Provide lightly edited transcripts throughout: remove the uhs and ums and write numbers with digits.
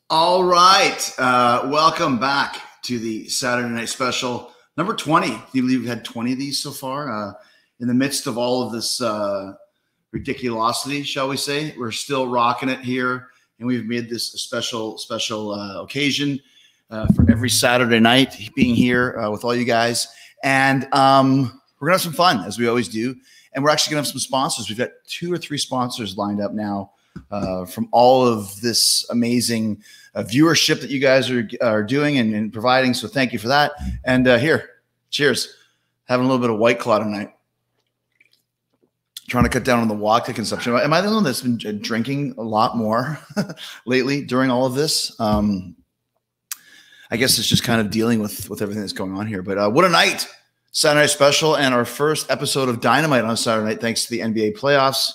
All right. Welcome back to the Saturday Night Special, number 20. Can you believe we've had 20 of these so far? In the midst of all of this ridiculosity, shall we say, we're still rocking it here, and we've made this a special occasion for every Saturday night being here with all you guys. And we're going to have some fun, as we always do. And we're actually going to have some sponsors. We've got 2 or 3 sponsors lined up now from all of this amazing viewership that you guys are doing and providing. So thank you for that. And here, cheers. Having a little bit of White Claw tonight. Trying to cut down on the vodka consumption. Am I the one that's been drinking a lot more lately during all of this? I guess it's just kind of dealing with everything that's going on here. But what a night. Saturday Night Special and our first episode of Dynamite on Saturday night, thanks to the NBA playoffs.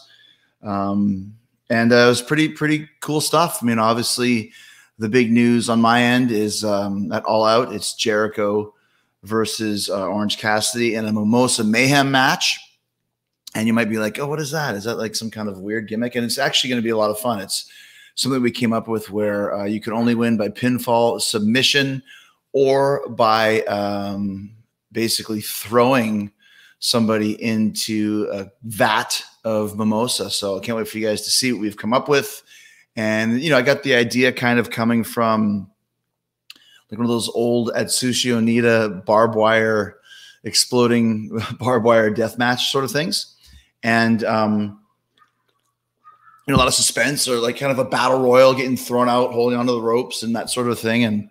And it was pretty cool stuff. I mean, obviously, the big news on my end is at All Out. It's Jericho versus Orange Cassidy in a Mimosa Mayhem match. And you might be like, oh, what is that? Is that like some kind of weird gimmick? And it's actually going to be a lot of fun. It's something we came up with where you can only win by pinfall, submission, or by basically throwing somebody into a vat of mimosa. So I can't wait for you guys to see what we've come up with. And, you know, I got the idea kind of coming from like one of those old Atsushi Onita barbed wire, exploding barbed wire death match sort of things. And, you know, a lot of suspense or like kind of a battle royal getting thrown out, holding onto the ropes and that sort of thing. And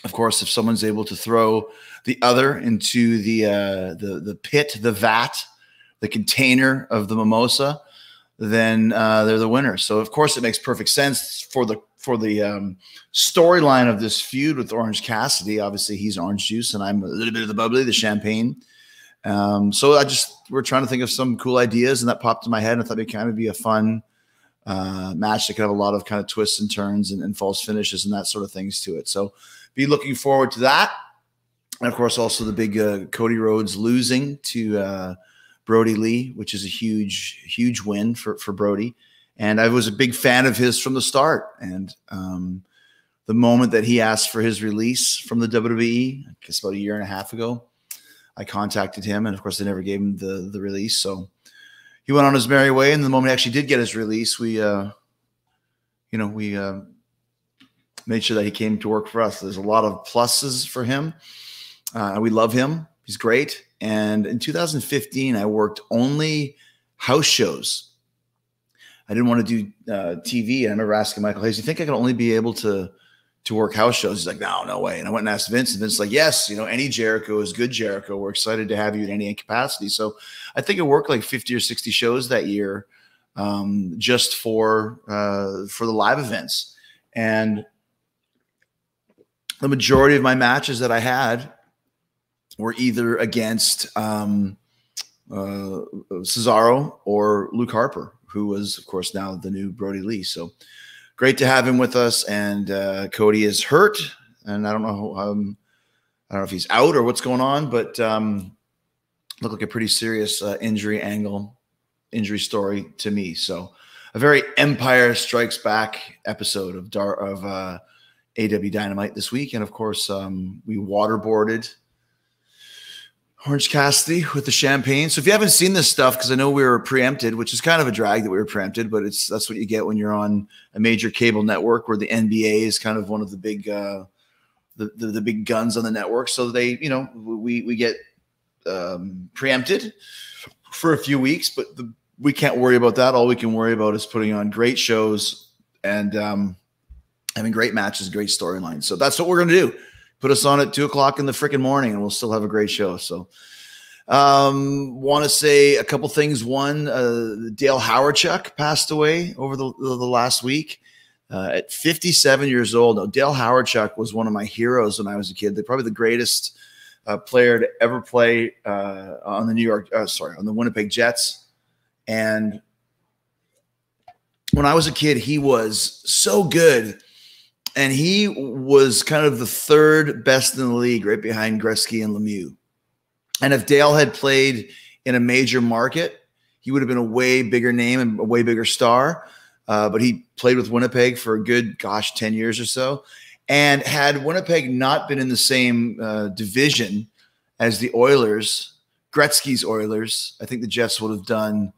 of course, if someone's able to throw the other into the pit, the vat, the container of the mimosa, then they're the winner. So of course it makes perfect sense for the storyline of this feud with Orange Cassidy. Obviously he's orange juice and I'm a little bit of the bubbly, the champagne. So we're trying to think of some cool ideas, and that popped in my head, and I thought it'd kind of be a fun match that could have a lot of kind of twists and turns and false finishes and that sort of things to it. So be looking forward to that. And of course, also the big Cody Rhodes losing to Brody Lee, which is a huge win for Brody. And I was a big fan of his from the start. And the moment that he asked for his release from the WWE, I guess about a year and a half ago, I contacted him, and of course, they never gave him the release. So he went on his merry way. And the moment he actually did get his release, we made sure that he came to work for us. There's a lot of pluses for him. We love him. He's great. And in 2015, I worked only house shows. I didn't want to do TV. And I remember asking Michael Hayes, "Do you think I could only be able to work house shows?" He's like, no way. And I went and asked Vince, and Vince's like, yes, you know, any Jericho is good Jericho. We're excited to have you in any capacity. So I think I worked like 50 or 60 shows that year just for the live events. And the majority of my matches that I had were either against Cesaro or Luke Harper, who was, of course, now the new Brody Lee. So great to have him with us. And Cody is hurt, and I don't know if he's out or what's going on, but looked like a pretty serious injury story to me. So a very Empire Strikes Back episode of AW Dynamite this week. And of course, we waterboarded Orange Cassidy with the champagne. So if you haven't seen this stuff, because I know we were preempted, which is kind of a drag that we were preempted, but that's what you get when you're on a major cable network where the NBA is kind of one of the big the big guns on the network. So they, you know, we get preempted for a few weeks, but we can't worry about that. All we can worry about is putting on great shows and having great matches, great storylines. So that's what we're going to do. Put us on at 2 o'clock in the freaking morning, and we'll still have a great show. So want to say a couple things. One, Dale Howardchuck passed away over the last week at 57 years old. Now, Dale Howardchuck was one of my heroes when I was a kid. They're probably the greatest player to ever play on the Winnipeg Jets. And when I was a kid, he was so good. And he was kind of the third best in the league, right behind Gretzky and Lemieux. And if Dale had played in a major market, he would have been a way bigger name and a way bigger star. but he played with Winnipeg for a good, 10 years or so. And had Winnipeg not been in the same division as the Oilers, Gretzky's Oilers, I think the Jets would have done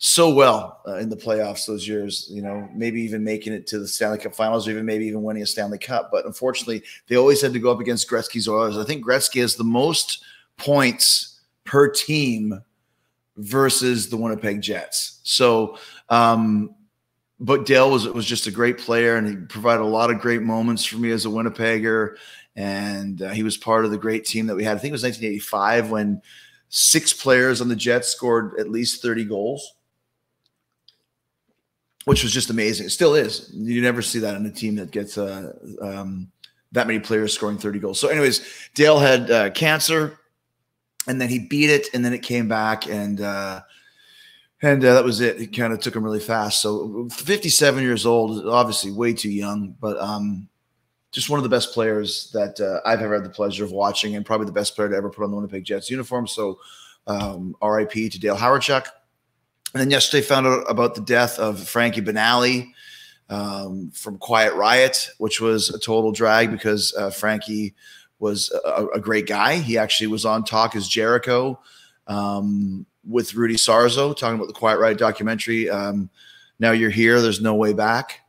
so well in the playoffs those years, maybe even making it to the Stanley Cup Finals, or maybe even winning a Stanley Cup. But unfortunately, they always had to go up against Gretzky's Oilers. I think Gretzky has the most points per team versus the Winnipeg Jets. So, but Dale was just a great player, and he provided a lot of great moments for me as a Winnipegger. And he was part of the great team that we had. I think it was 1985 when 6 players on the Jets scored at least 30 goals, which was just amazing. It still is. You never see that in a team that gets that many players scoring 30 goals. So anyways, Dale had cancer, and then he beat it, and then it came back, and that was it. It kind of took him really fast. So 57 years old, obviously way too young, but just one of the best players that I've ever had the pleasure of watching, and probably the best player to ever put on the Winnipeg Jets uniform. So RIP to Dale Howardchuck. And then yesterday found out about the death of Frankie Banali from Quiet Riot, which was a total drag because Frankie was a great guy. He actually was on Talk as Jericho with Rudy Sarzo, talking about the Quiet Riot documentary. Now You're Here, There's No Way Back.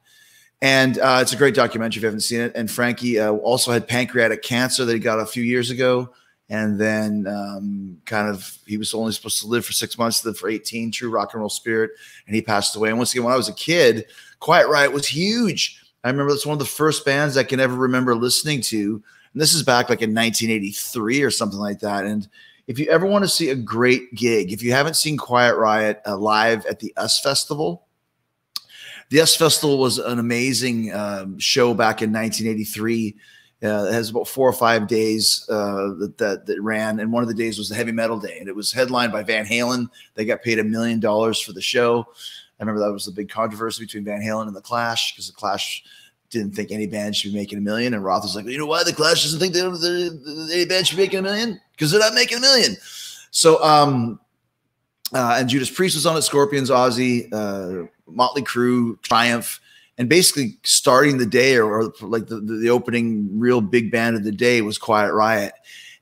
And it's a great documentary if you haven't seen it. And Frankie also had pancreatic cancer that he got a few years ago. And then he was only supposed to live for 6 months, lived for 18, true rock and roll spirit. And he passed away. And once again, when I was a kid, Quiet Riot was huge. I remember that's one of the first bands I can ever remember listening to. And this is back like in 1983 or something like that. And if you ever want to see a great gig, if you haven't seen Quiet Riot live at the US Festival, the US Festival was an amazing show back in 1983. It has about 4 or 5 days that ran, and one of the days was the Heavy Metal Day, and it was headlined by Van Halen. They got paid $1 million for the show. I remember that was the big controversy between Van Halen and the Clash, because the Clash didn't think any band should be making $1 million, and Roth was like, you know why the Clash doesn't think any band should be making $1 million? Because they're not making $1 million. So, and Judas Priest was on it, Scorpions, Ozzy, Motley Crue, Triumph. And basically starting the day, or like the opening real big band of the day, was Quiet Riot.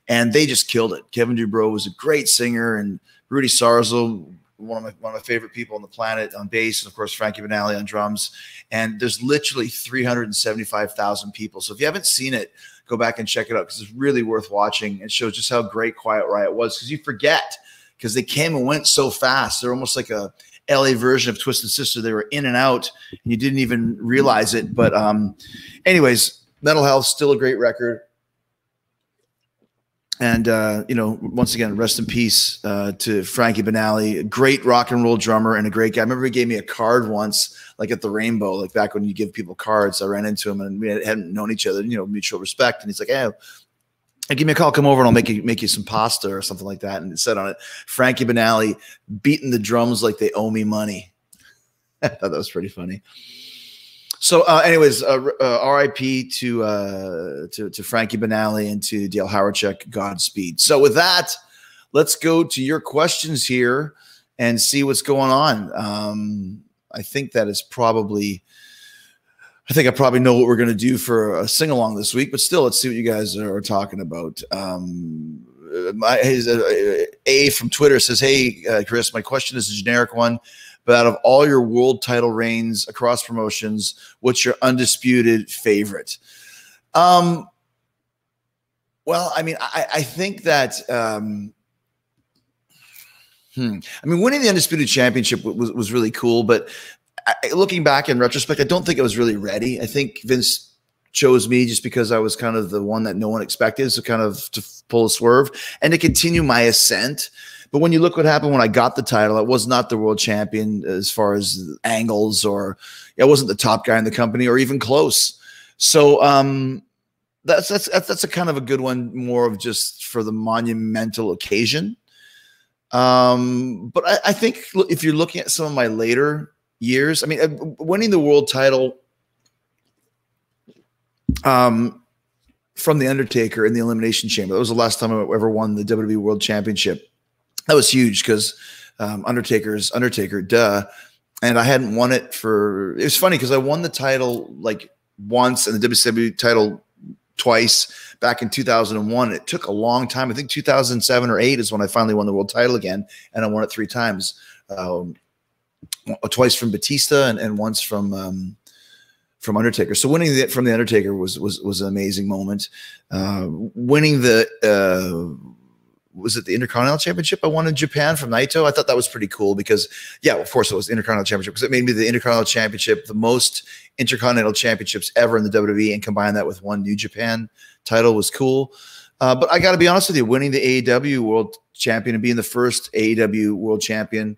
And they just killed it. Kevin Dubrow was a great singer, and Rudy Sarzo, one of my favorite people on the planet, on bass, and of course Frankie Banali on drums. And there's literally 375,000 people. So if you haven't seen it, go back and check it out, because it's really worth watching. It shows just how great Quiet Riot was, because you forget, because they came and went so fast. They're almost like a LA version of Twisted Sister. They were in and out, and you didn't even realize it. But anyways, Mental Health, still a great record. And, once again, rest in peace to Frankie Banali, a great rock and roll drummer and a great guy. I remember he gave me a card once, like at the Rainbow, like back when you give people cards. I ran into him, and we hadn't known each other, mutual respect. And he's like, hey, give me a call, come over, and I'll make you some pasta or something like that. And it said on it, Frankie Banali beating the drums like they owe me money. I thought that was pretty funny. So anyways, RIP to Frankie Banali and to Dale Howardchuck, Godspeed. So with that, let's go to your questions here and see what's going on. I think that is probably – I think I probably know what we're going to do for a sing-along this week, but still, let's see what you guys are talking about. A from Twitter says, hey, Chris, my question is a generic one, but out of all your world title reigns across promotions, what's your undisputed favorite? Well, I mean, I think that winning the Undisputed Championship was really cool, but looking back in retrospect, I don't think I was really ready. I think Vince chose me just because I was kind of the one that no one expected, so kind of to pull a swerve and to continue my ascent. But when you look what happened when I got the title, I was not the world champion as far as angles, or I wasn't the top guy in the company or even close. So that's a kind of a good one, more of just for the monumental occasion. But I think if you're looking at some of my later years, I mean, winning the world title from The Undertaker in the Elimination Chamber, that was the last time I ever won the WWE World Championship. That was huge because Undertaker's Undertaker, duh. and I hadn't won it for. It was funny because I won the title like once and the WCW title twice back in 2001. It took a long time. I think 2007 or 8 is when I finally won the world title again, and I won it 3 times. Twice from Batista and once from Undertaker. So winning it from the Undertaker was an amazing moment. Winning the was it the Intercontinental Championship I won in Japan from Naito? I thought that was pretty cool because, yeah, of course it was the Intercontinental Championship because it made me the Intercontinental Championship, the most Intercontinental Championships ever in the WWE, and combine that with one New Japan title was cool. But I got to be honest with you, winning the AEW World Champion and being the first AEW World Champion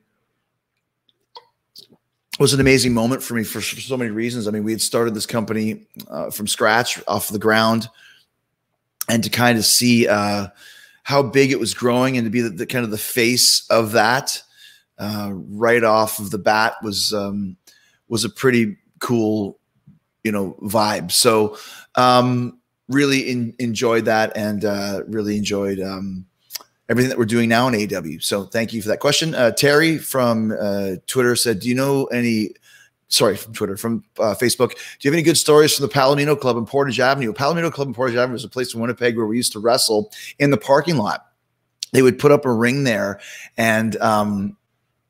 was an amazing moment for me for so many reasons. I mean, we had started this company from scratch, off the ground, and to kind of see how big it was growing and to be the kind of the face of that right off of the bat was a pretty cool, vibe. So really enjoyed that and really enjoyed everything that we're doing now in AEW. So thank you for that question. Terry from Twitter said, do you know any, from Twitter, from Facebook, do you have any good stories from the Palomino Club in Portage Avenue? Palomino Club in Portage Avenue was a place in Winnipeg where we used to wrestle in the parking lot. They would put up a ring there and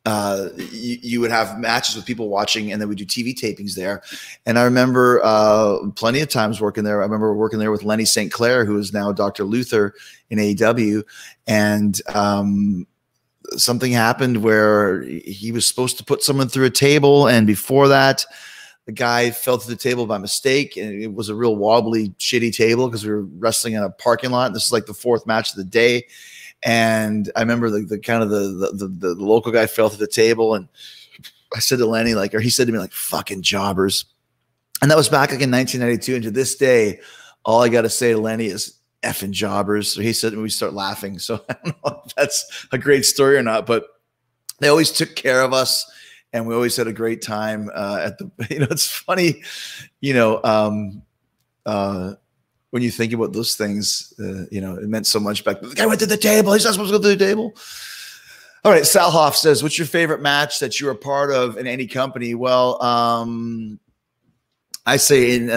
you would have matches with people watching, and then we do TV tapings there. And I remember plenty of times working there. I remember working there with Lenny St. Clair, who is now Dr. Luther in AEW. And something happened where he was supposed to put someone through a table. And before that, the guy fell through the table by mistake. And it was a real wobbly, shitty table because we were wrestling in a parking lot. And this is like the 4th match of the day. And I remember the local guy fell through the table, and I said to Lenny, or he said to me, fucking jobbers. And that was back in 1992. And to this day, all I got to say to Lenny is effing jobbers. So he said, and we start laughing. So I don't know if that's a great story or not, but they always took care of us, and we always had a great time at the, it's funny, when you think about those things, it meant so much back. The guy went to the table. He's not supposed to go to the table. All right. Sal Hoff says, what's your favorite match that you were part of in any company? Well, I say in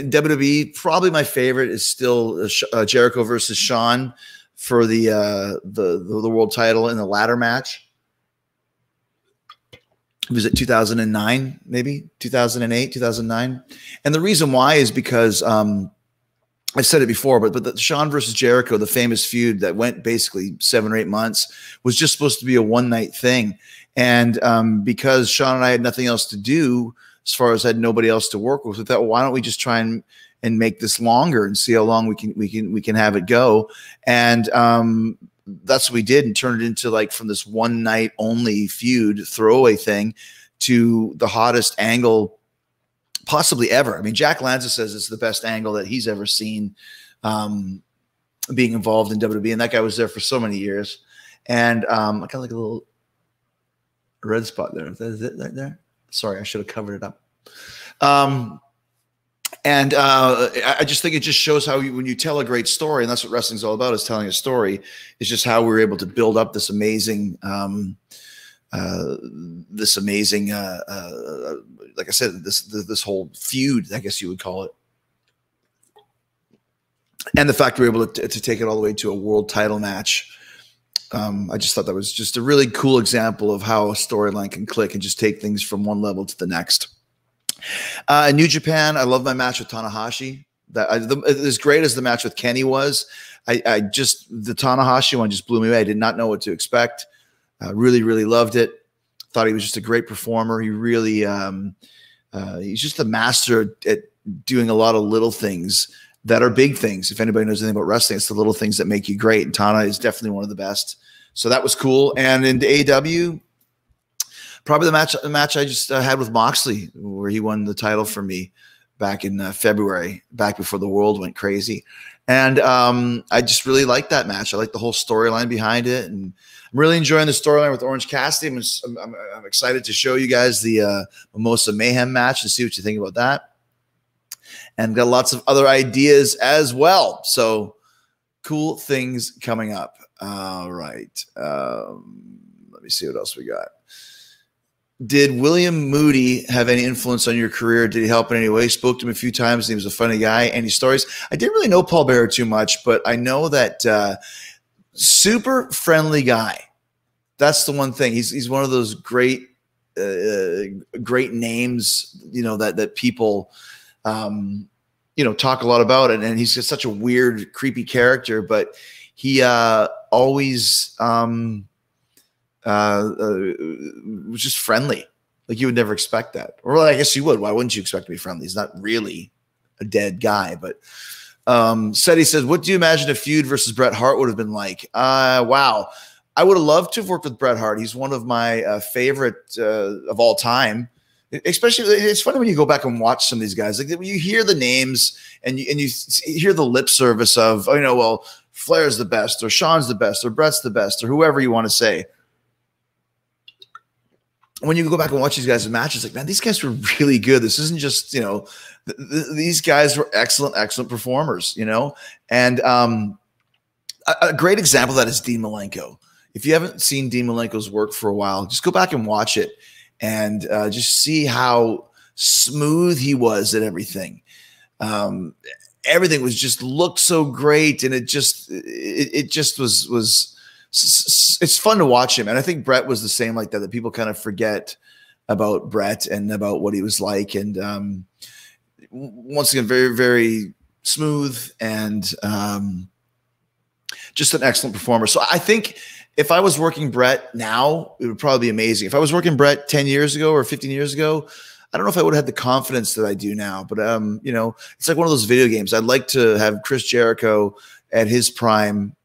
WWE, probably my favorite is still Jericho versus Shawn for the world title in the ladder match. Was it 2009, maybe 2008, 2009? And the reason why is because, I've said it before, but the Shawn versus Jericho, the famous feud that went basically 7 or 8 months, was just supposed to be a one-night thing. And because Shawn and I had nothing else to do, as far as I had nobody else to work with, we thought, well, why don't we just try and make this longer and see how long we can have it go? And that's what we did, and turned it into from this one night only feud throwaway thing to the hottest angle possibly ever. I mean, Jack Lanza says it's the best angle that he's ever seen being involved in WWE. And that guy was there for so many years. And I got a little red spot there. Is it right there? Sorry, I should have covered it up. And I just think it just shows how when you tell a great story, and that's what wrestling's all about, is telling a story, is just how we're able to build up this amazing like I said, this whole feud, I guess you would call it. And the fact we're able to take it all the way to a world title match. I just thought that was just a really cool example of how a storyline can click and just take things from one level to the next. In New Japan, I love my match with Tanahashi. As great as the match with Kenny was, the Tanahashi one just blew me away. I did not know what to expect. Really, really loved it. Thought he was just a great performer. He really, he's just a master at doing a lot of little things that are big things. If anybody knows anything about wrestling, it's the little things that make you great. And Tana is definitely one of the best. So that was cool. And in AEW, probably the match I just had with Moxley, where he won the title for me back in February, back before the world went crazy. And I just really liked that match. I like the whole storyline behind it, and I'm really enjoying the storyline with Orange Cassidy. I'm excited to show you guys the Mimosa Mayhem match and see what you think about that. And got lots of other ideas as well. So cool things coming up. All right. Let me see what else we got. Did William Moody have any influence on your career? Did he help in any way? Spoke to him a few times. And he was a funny guy. Any stories? I didn't really know Paul Bearer too much, but I know that super friendly guy. That's the one thing. He's one of those great names, you know, that people you know, talk a lot about it. And he's just such a weird, creepy character, but he always was just friendly. Like you would never expect that. Or I guess you would. Why wouldn't you expect to be friendly? He's not really a dead guy, but Seti says, what do you imagine a feud versus Bret Hart would have been like? Wow. I would have loved to have worked with Bret Hart. He's one of my favorite of all time. Especially, it's funny when you go back and watch some of these guys. Like when you hear the names and you hear the lip service of, oh, you know, well, Flair's the best, or Shawn's the best, or Bret's the best, or whoever you want to say. When you go back and watch these guys in matches, like, man, these guys were really good. This isn't just, you know, these guys were excellent, excellent performers, you know. And a great example of that is Dean Malenko. If you haven't seen Dean Malenko's work for a while, just go back and watch it and just see how smooth he was at everything. Everything was just looked so great, and it just was it's fun to watch him. And I think Bret was the same like that people kind of forget about Bret and about what he was like. And once again, very, very smooth and just an excellent performer. So I think if I was working Bret now, it would probably be amazing. If I was working Bret 10 years ago or 15 years ago, I don't know if I would have had the confidence that I do now, but you know, it's like one of those video games. I'd like to have Chris Jericho at his prime.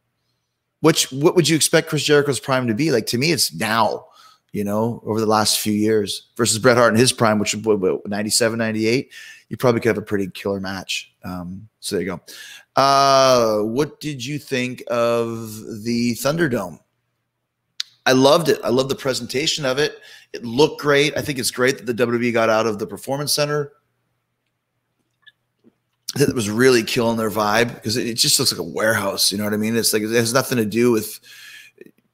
What would you expect Chris Jericho's prime to be? Like, to me, it's now, you know, over the last few years versus Bret Hart in his prime, which would 97, 98. You probably could have a pretty killer match. So there you go. What did you think of the Thunderdome? I loved it. I loved the presentation of it. It looked great. I think it's great that the WWE got out of the Performance Center. I think it was really killing their vibe because it just looks like a warehouse. You know what I mean? It's like it has nothing to do with,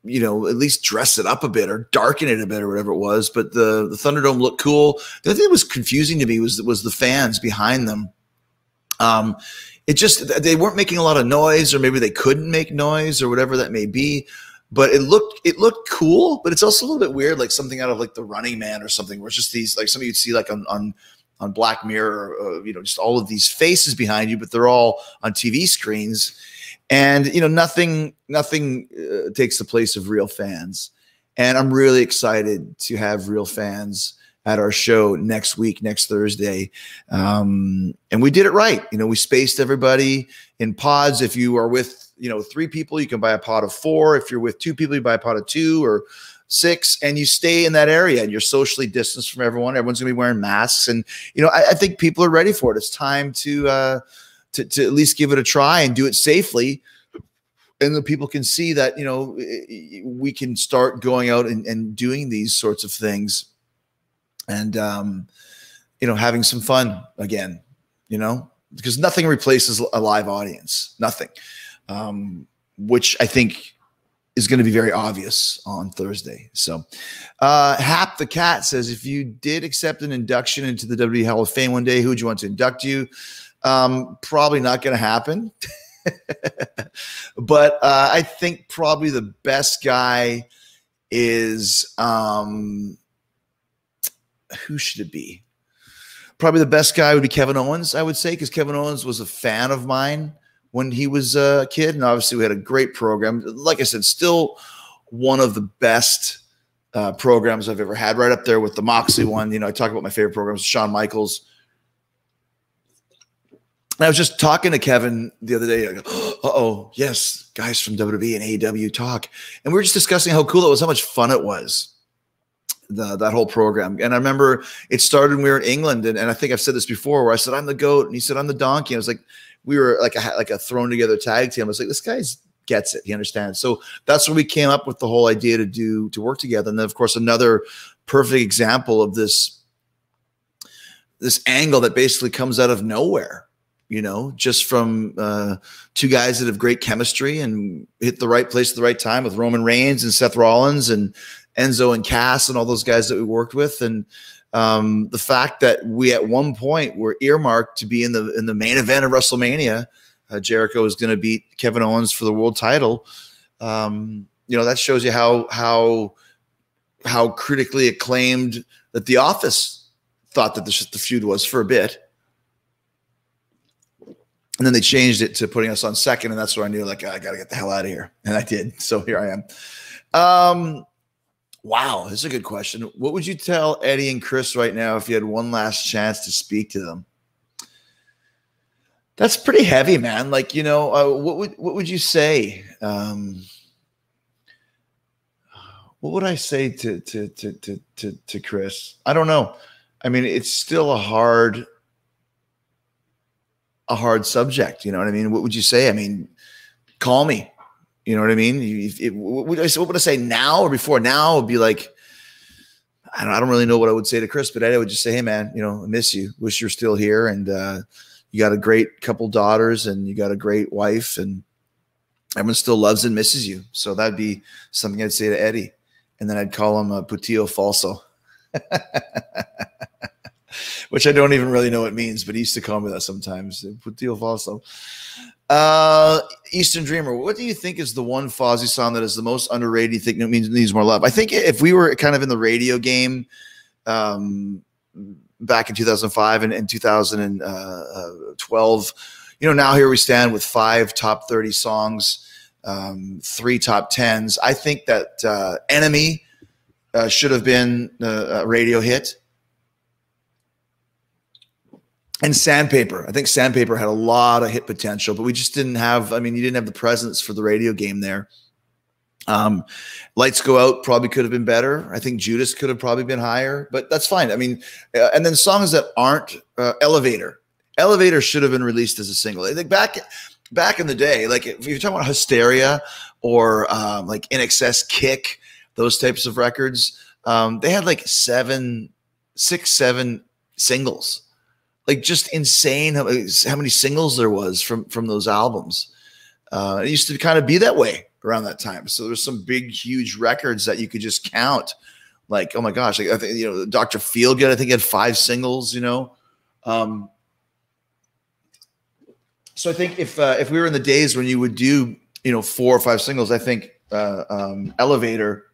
you know, at least dress it up a bit or darken it a bit or whatever it was. But the Thunderdome looked cool. The other thing that was confusing to me was the fans behind them. It just, they weren't making a lot of noise, or maybe they couldn't make noise or whatever that may be. But it looked cool, but it's also a little bit weird, like something out of like The Running Man or something, where it's just these, like something you'd see like on Black Mirror, you know, just all of these faces behind you, but they're all on TV screens. And, you know, nothing takes the place of real fans. And I'm really excited to have real fans at our show next week, next Thursday. And we did it right. You know, we spaced everybody in pods. If you are with, you know, 3 people, you can buy a pod of 4. If you're with 2 people, you buy a pod of 2 or 6, and you stay in that area and you're socially distanced from everyone. Everyone's gonna be wearing masks. And, you know, I think people are ready for it. It's time to at least give it a try and do it safely. And the people can see that, you know, we can start going out and doing these sorts of things and, you know, having some fun again, you know, because nothing replaces a live audience, nothing, which I think is going to be very obvious on Thursday. So Hap the Cat says, if you did accept an induction into the WWE Hall of Fame one day, who would you want to induct you? Probably not going to happen. But I think probably the best guy is who should it be? Probably the best guy would be Kevin Owens, I would say, because Kevin Owens was a fan of mine when he was a kid, and obviously we had a great program. Like I said, still one of the best programs I've ever had, right up there with the Moxley one. You know, I talk about my favorite programs, Shawn Michaels. And I was just talking to Kevin the other day. I go, uh-oh, yes, guys from WWE and AEW talk. And we were just discussing how cool it was, how much fun it was, that whole program. And I remember it started when we were in England, and I think I've said this before, where I said, I'm the GOAT, and he said, I'm the donkey. And I was like, we were like a thrown together tag team. I was like, this guy gets it. He understands. So that's when we came up with the whole idea to work together. And then, of course, another perfect example of this angle that basically comes out of nowhere, you know, just from 2 guys that have great chemistry and hit the right place at the right time with Roman Reigns and Seth Rollins. And Enzo and Cass and all those guys that we worked with. And the fact that we at one point were earmarked to be in the main event of WrestleMania, Jericho is going to beat Kevin Owens for the world title. That shows you how critically acclaimed that The Office thought that the feud was for a bit. And then they changed it to putting us on second, and that's where I knew, like, I got to get the hell out of here. And I did. So here I am. Wow, this is a good question. What would you tell Eddie and Chris right now if you had one last chance to speak to them? That's pretty heavy, man. Like, what would you say? What would I say to Chris? I don't know. I mean, it's still a hard subject. You know what I mean? What would you say? I mean, call me. You know what I mean? What would I say now or before? Now would be like, I don't really know what I would say to Chris, but I would just say, hey man, I miss you. Wish you're still here. And you got a great couple daughters and you got a great wife and everyone still loves and misses you. So that'd be something I'd say to Eddie. And then I'd call him a Putillo Falso, which I don't even really know what it means, but he used to call me that sometimes. Putillo Falso. Eastern Dreamer, what do you think is the one Fozzy song that is the most underrated? You think it needs more love? I think if we were kind of in the radio game back in 2005 and 2012, now here we stand with 5 top 30 songs, 3 top 10s. I think that Enemy should have been a radio hit. And Sandpaper. I think Sandpaper had a lot of hit potential, but we just didn't have, you didn't have the presence for the radio game there. Lights Go Out probably could have been better. I think Judas could have probably been higher, but that's fine. And then songs that aren't Elevator. Elevator should have been released as a single. I think back in the day, like if you're talking about Hysteria or like In Excess Kick, those types of records, they had like 6, 7 singles. Like just insane how many singles there was from those albums. It used to kind of be that way around that time. So there's some big, huge records that you could just count. Like, oh my gosh, I think, Dr. Feelgood, I think had 5 singles, So I think if we were in the days when you would do, 4 or 5 singles, I think Elevator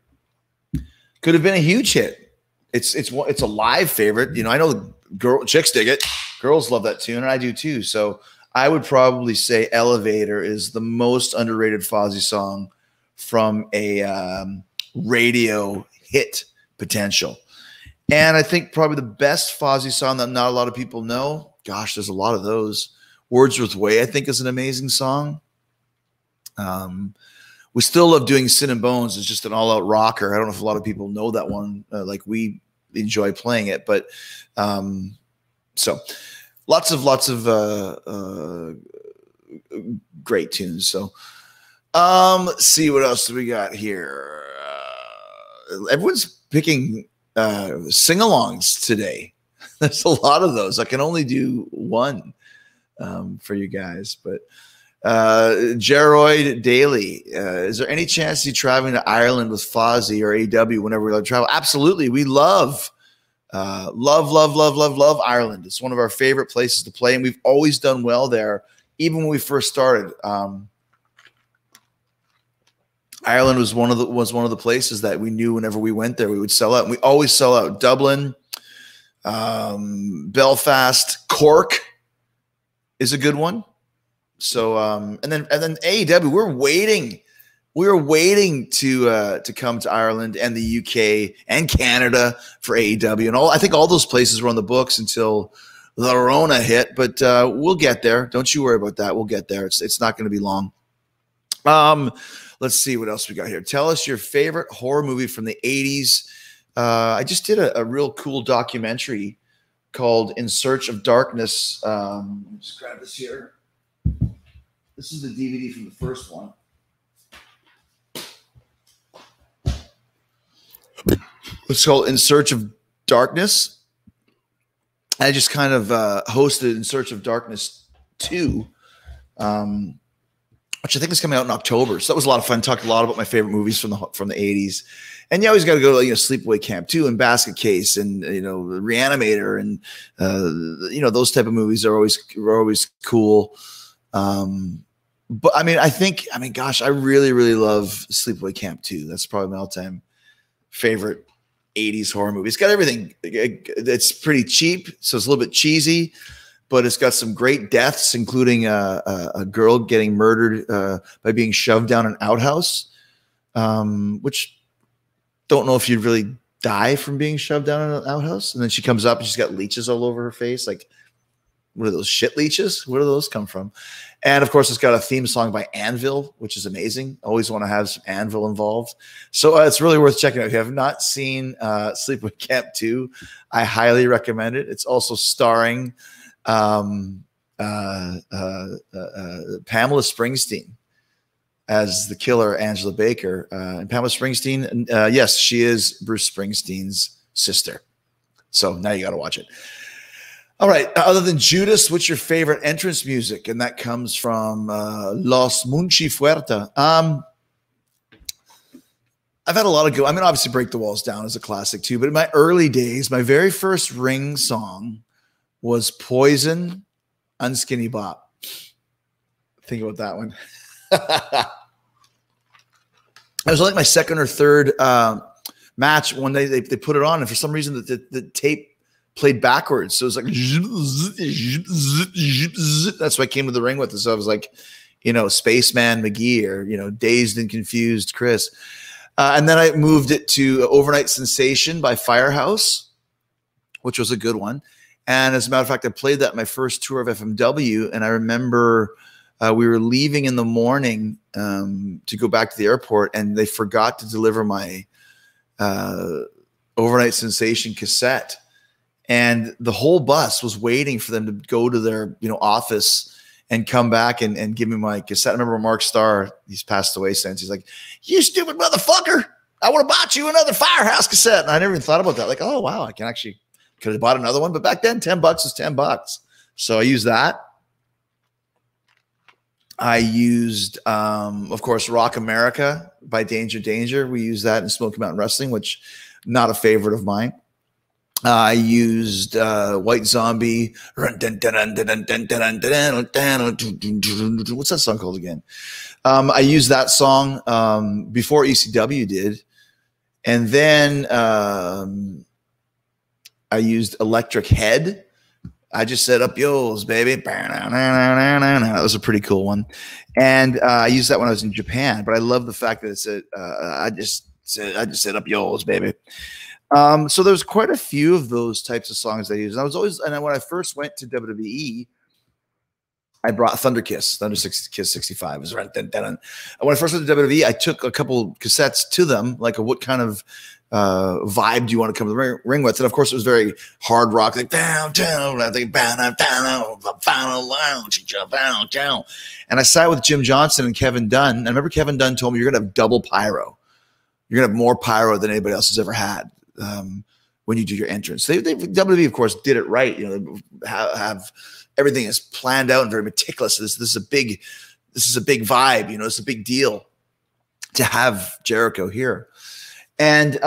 could have been a huge hit. It's a live favorite. I know chicks dig it. Girls love that tune, and I do too. So I would probably say Elevator is the most underrated Fozzy song from a radio hit potential. And I think probably the best Fozzy song that not a lot of people know, gosh, there's a lot of those. Wordsworth Way, I think, is an amazing song. We still love doing Sin and Bones. It's just an all-out rocker. I don't know if a lot of people know that one. Like we enjoy playing it, but so lots of great tunes. So let's see what else do we got here. Everyone's picking sing-alongs today. There's a lot of those. I can only do one for you guys, but Geroid Daily, is there any chance you traveling to Ireland with Fozzy or AEW whenever we travel? Absolutely. We love Ireland. It's one of our favorite places to play, and we've always done well there. Even when we first started, Ireland was one of the places that we knew whenever we went there we would sell out. And we always sell out. Dublin, Belfast, Cork is a good one. So and then AEW, we're waiting to come to Ireland and the UK and Canada for AEW, and I think all those places were on the books until the Rona hit, but we'll get there. Don't you worry about that. We'll get there. It's not going to be long. Let's see what else we got here. Tell us your favorite horror movie from the 80s. I just did a real cool documentary called In Search of Darkness. Just grab this here. This is the DVD from the first one. It's called In Search of Darkness. I just kind of hosted In Search of Darkness 2, which I think is coming out in October. So that was a lot of fun. Talked a lot about my favorite movies from the 80s. And you always got to go to, you know, Sleepaway Camp 2 and Basket Case and, you know, Reanimator and, you know, those type of movies are always cool. But I mean, gosh, I really, really love Sleepaway Camp 2. That's probably my all-time favorite 80s horror movie. It's got everything. It's pretty cheap, so it's a little bit cheesy, but it's got some great deaths, including a girl getting murdered by being shoved down an outhouse, which don't know if you'd really die from being shoved down an outhouse. And then she comes up and she's got leeches all over her face. Like, what are those, shit leeches? Where do those come from? And of course, it's got a theme song by Anvil, which is amazing. Always want to have some Anvil involved. So it's really worth checking out. If you have not seen Sleepaway Camp 2, I highly recommend it. It's also starring Pamela Springsteen as the killer, Angela Baker. And Pamela Springsteen, yes, she is Bruce Springsteen's sister. So now you got to watch it. All right. Other than Judas, what's your favorite entrance music? And that comes from Los Munchi Fuerta. I've had a lot of good. I mean, obviously, Break the Walls Down is a classic too. But in my early days, my very first Ring song was Poison, Unskinny Bop. Think about that one. It was like my second or third match. One day they put it on, and for some reason the tape played backwards. So it was like, that's what I came to the ring with. So I was like, you know, Spaceman McGee or, you know, Dazed and Confused Chris. And then I moved it to Overnight Sensation by Firehouse, which was a good one. And as a matter of fact, I played that my first tour of FMW. And I remember we were leaving in the morning to go back to the airport, and they forgot to deliver my Overnight Sensation cassette. And the whole bus was waiting for them to go to their, you know, office and come back and give me my cassette. I remember Mark Starr, he's passed away since. He's like, "You stupid motherfucker. I would have bought you another Firehouse cassette." And I never even thought about that. Like, oh, wow, I could have bought another one. But back then, $10 was $10. So I used that. I used, of course, Rock America by Danger Danger. We used that in Smoky Mountain Wrestling, which not a favorite of mine. I used White Zombie. What's that song called again? I used that song before ECW did. And then I used Electric Head. I just set up yours, baby. That was a pretty cool one. And I used that when I was in Japan. But I love the fact that it said, I just set up yours, baby. So there's quite a few of those types of songs I use. And when I first went to WWE, I brought Thunder Kiss 65. Was right then. And when I first went to WWE, I took a couple cassettes to them, like what kind of vibe do you want to come to the ring with? And of course, it was very hard rock, like downtown. I think down, final lounge, down. And I sat with Jim Johnson and Kevin Dunn. And I remember Kevin Dunn told me, "You're gonna have double pyro. You're gonna have more pyro than anybody else has ever had." When you do your entrance, WWE, of course, did it right. You know, they have everything is planned out and very meticulous. This is a big vibe. You know, it's a big deal to have Jericho here. And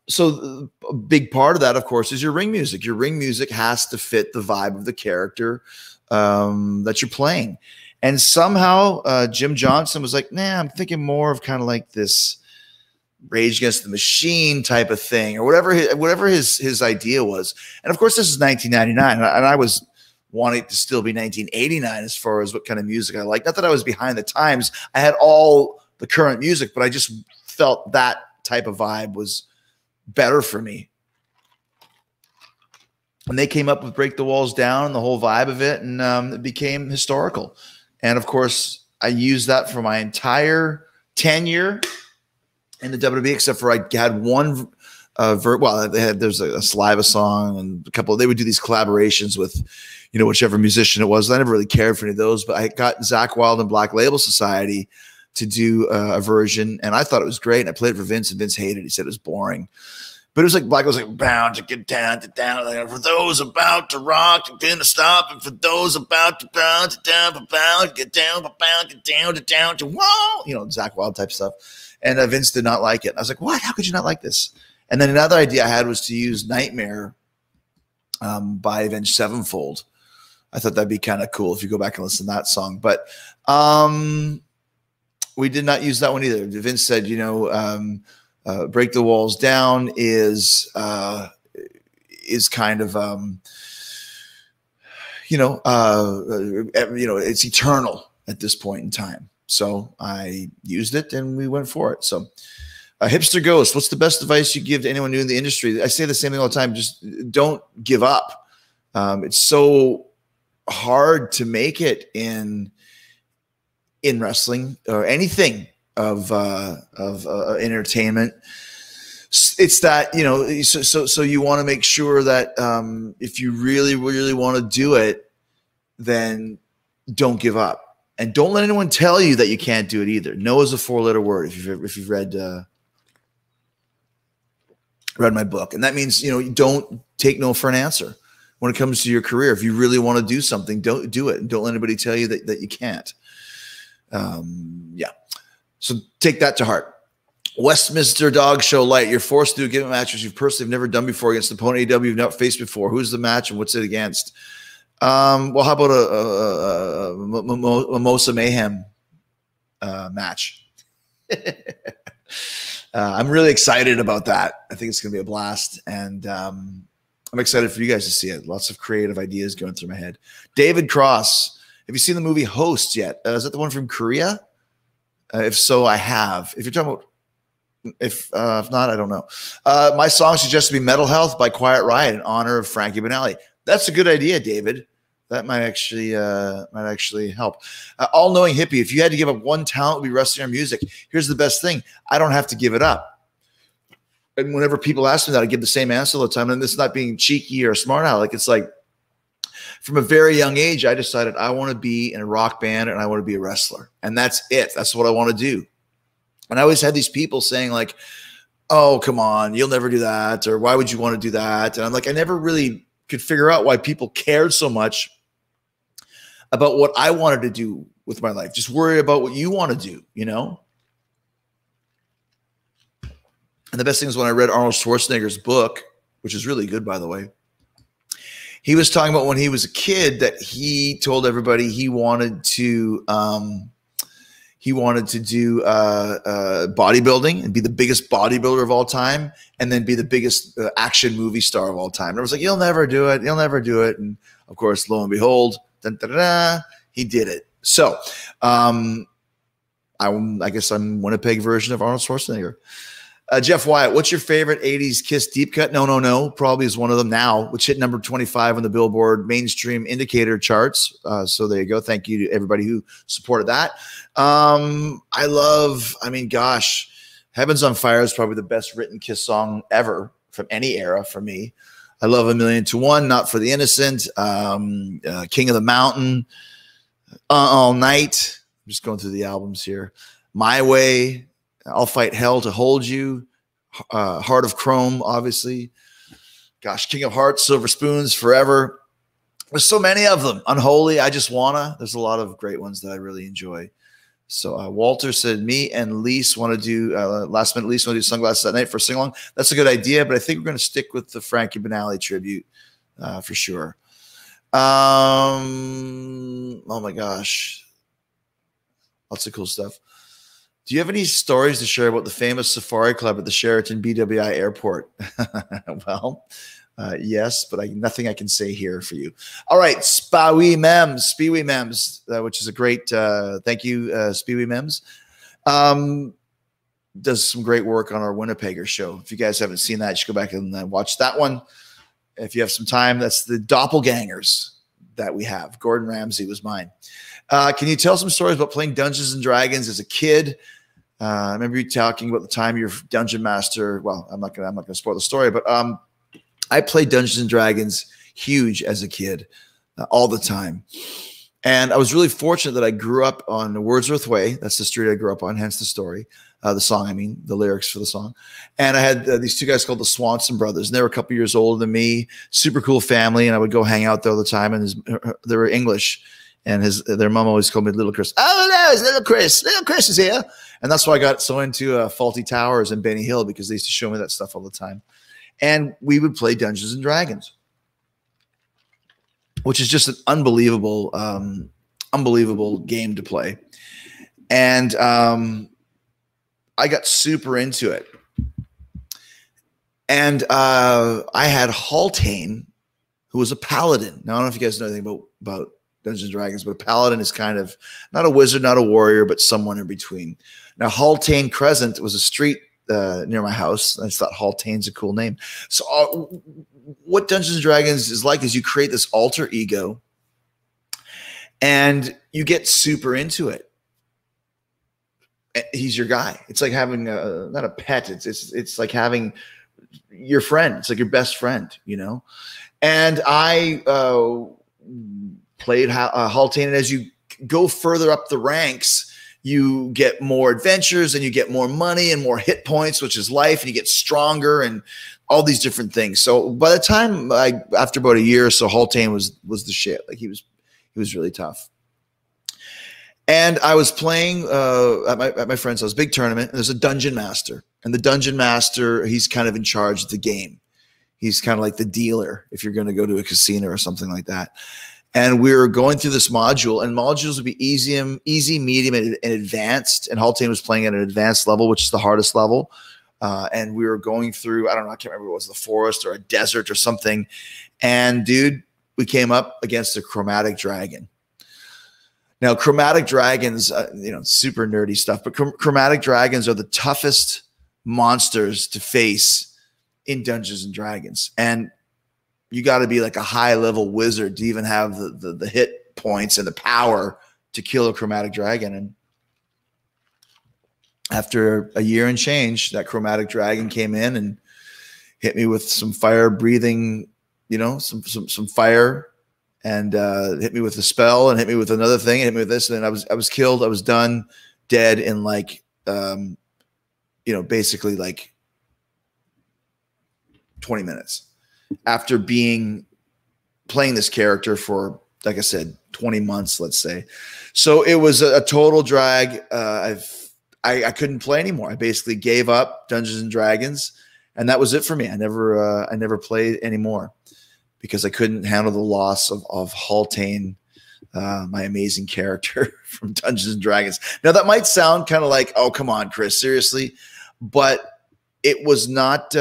so a big part of that, of course, is your ring music. Your ring music has to fit the vibe of the character that you're playing. And somehow Jim Johnson was like, "Nah, I'm thinking more of kind of like this Rage Against the Machine type of thing," or whatever his idea was. And of course, this is 1999, and I was wanting to still be 1989 as far as what kind of music I like. Not that I was behind the times. I had all the current music, but I just felt that type of vibe was better for me. And they came up with Break the Walls Down and the whole vibe of it, and it became historical. And of course, I used that for my entire tenure in the WWE, except for I had one there's a Saliva song and a couple. They would do these collaborations with, you know, whichever musician it was. I never really cared for any of those, but I got Zakk Wylde and Black Label Society to do a version, and I thought it was great. And I played it for Vince, and Vince hated it. He said it was boring. But it was like Black was like bound to get down to down. Like, for those about to rock, to stop, and for those about to bound to down, bound get down, bound get down to down to whoa, you know, Zach Wild type stuff. And Vince did not like it. I was like, what? How could you not like this? And then another idea I had was to use Nightmare by Avenged Sevenfold. I thought that'd be kind of cool if you go back and listen to that song. But we did not use that one either. Vince said, you know, Break the Walls Down is kind of it's eternal at this point in time. So I used it and we went for it. So Hipster Ghost, what's the best advice you give to anyone new in the industry? I say the same thing all the time. Just don't give up. It's so hard to make it in wrestling or anything of entertainment. It's that, you know, so you want to make sure that if you really, really want to do it, then don't give up. And don't let anyone tell you that you can't do it either. No is a 4-letter word if you've read my book. And that means, you know, don't take no for an answer when it comes to your career. If you really want to do something, don't do it. And don't let anybody tell you that you can't. Yeah. So take that to heart. Westminster Dog Show Light. You're forced to do a given match which you've personally never done before against an opponent AEW you've not faced before. Who's the match and what's it against? Well, how about a Mimosa Mayhem match? I'm really excited about that. I think it's going to be a blast, and I'm excited for you guys to see it. Lots of creative ideas going through my head. David Cross, have you seen the movie Host yet? Is that the one from Korea? If so, I have. If you're talking about, if not, I don't know. My song suggests to be Metal Health by Quiet Riot in honor of Frankie Banali. That's a good idea, David. That might actually help. All-knowing hippie. If you had to give up one talent, it would be wrestling or music. Here's the best thing: I don't have to give it up. And whenever people ask me that, I give the same answer all the time. And this is not being cheeky or smart aleck. It's like from a very young age, I decided I want to be in a rock band and I want to be a wrestler, and that's it. That's what I want to do. And I always had these people saying like, "Oh, come on, you'll never do that," or "Why would you want to do that?" And I'm like, I never really could figure out why people cared so much about what I wanted to do with my life. Just worry about what you want to do, you know? And the best thing is when I read Arnold Schwarzenegger's book, which is really good, by the way, he was talking about when he was a kid that he told everybody he wanted to do bodybuilding and be the biggest bodybuilder of all time, and then be the biggest action movie star of all time. And I was like, you'll never do it. You'll never do it. And of course, lo and behold, dun, dun, dun, dun, he did it. So I guess I'm Winnipeg version of Arnold Schwarzenegger. Jeff Wyatt, what's your favorite 80s Kiss deep cut? No, probably is one of them now, which hit number 25 on the Billboard mainstream indicator charts. So there you go. Thank you to everybody who supported that. Gosh, Heaven's on Fire is probably the best written Kiss song ever from any era for me. I love A Million to One, Not for the Innocent, King of the Mountain, All Night. I'm just going through the albums here. My Way, I'll Fight Hell to Hold You, Heart of Chrome, obviously. Gosh, King of Hearts, Silver Spoons, Forever. There's so many of them. Unholy, I Just Wanna. There's a lot of great ones that I really enjoy. So Walter said, me and Lise want to do, last minute Lise want to do Sunglasses at Night for a sing-along. That's a good idea, but I think we're going to stick with the Frankie Banali tribute for sure. Oh my gosh. Lots of cool stuff. Do you have any stories to share about the famous Safari Club at the Sheraton BWI Airport? Well, yes, but nothing I can say here for you. All right, Spewy Mems, which is a great, thank you, Spewy Mems. Does some great work on our Winnipegger show. If you guys haven't seen that, you should go back and watch that one. If you have some time, that's the doppelgangers that we have. Gordon Ramsay was mine. Can you tell some stories about playing Dungeons and Dragons as a kid? I remember you talking about the time you're dungeon master. Well, I'm not gonna spoil the story, but I played Dungeons and Dragons huge as a kid, all the time. And I was really fortunate that I grew up on Wordsworth Way. That's the street I grew up on, hence the story. The song, I mean, the lyrics for the song. And I had these two guys called the Swanson brothers, and they were a couple years older than me, super cool family. And I would go hang out there all the time. And they were English, and their mom always called me Little Chris. Oh, no, it's Little Chris. Little Chris is here. And that's why I got so into Faulty Towers and Benny Hill, because they used to show me that stuff all the time. And we would play Dungeons and Dragons, which is just an unbelievable, unbelievable game to play. And I got super into it. And I had Haltane, who was a paladin. Now, I don't know if you guys know anything about Dungeons and Dragons, but a paladin is kind of not a wizard, not a warrior, but someone in between. Now, Haltane Crescent was a street near my house. I just thought Haltane's a cool name. So what Dungeons and Dragons is like is you create this alter ego and you get super into it. He's your guy. It's like having not a pet. It's like having your friend. It's like your best friend, you know? And I played Haltane, and as you go further up the ranks, you get more adventures and you get more money and more hit points, which is life, and you get stronger and all these different things. So by the time after about a year or so, Haltane was the shit. Like he was really tough. And I was playing at my friend's house, big tournament, and there's a dungeon master. And the dungeon master, he's kind of in charge of the game. He's kind of like the dealer if you're going to go to a casino or something like that. And we were going through this module, and modules would be easy, medium, and advanced. And Haltane was playing at an advanced level, which is the hardest level. And we were going through, I don't know, I can't remember if it was the forest or a desert or something. And dude, we came up against a chromatic dragon. Now, chromatic dragons, you know, super nerdy stuff, but chromatic dragons are the toughest monsters to face in Dungeons and Dragons. And you got to be like a high-level wizard to even have the hit points and the power to kill a chromatic dragon. And after a year and change, that chromatic dragon came in and hit me with some fire-breathing, you know, some fire, and hit me with a spell, and hit me with another thing, and hit me with this, and then I was killed. I was done, dead in like, you know, basically like 20 minutes after playing this character for, like I said, 20 months, let's say. So it was a total drag. I couldn't play anymore. I basically gave up Dungeons and Dragons, and that was it for me. I never played anymore, because I couldn't handle the loss of Haltane, my amazing character from Dungeons and Dragons. Now, that might sound kind of like, oh, come on, Chris, seriously. But it was not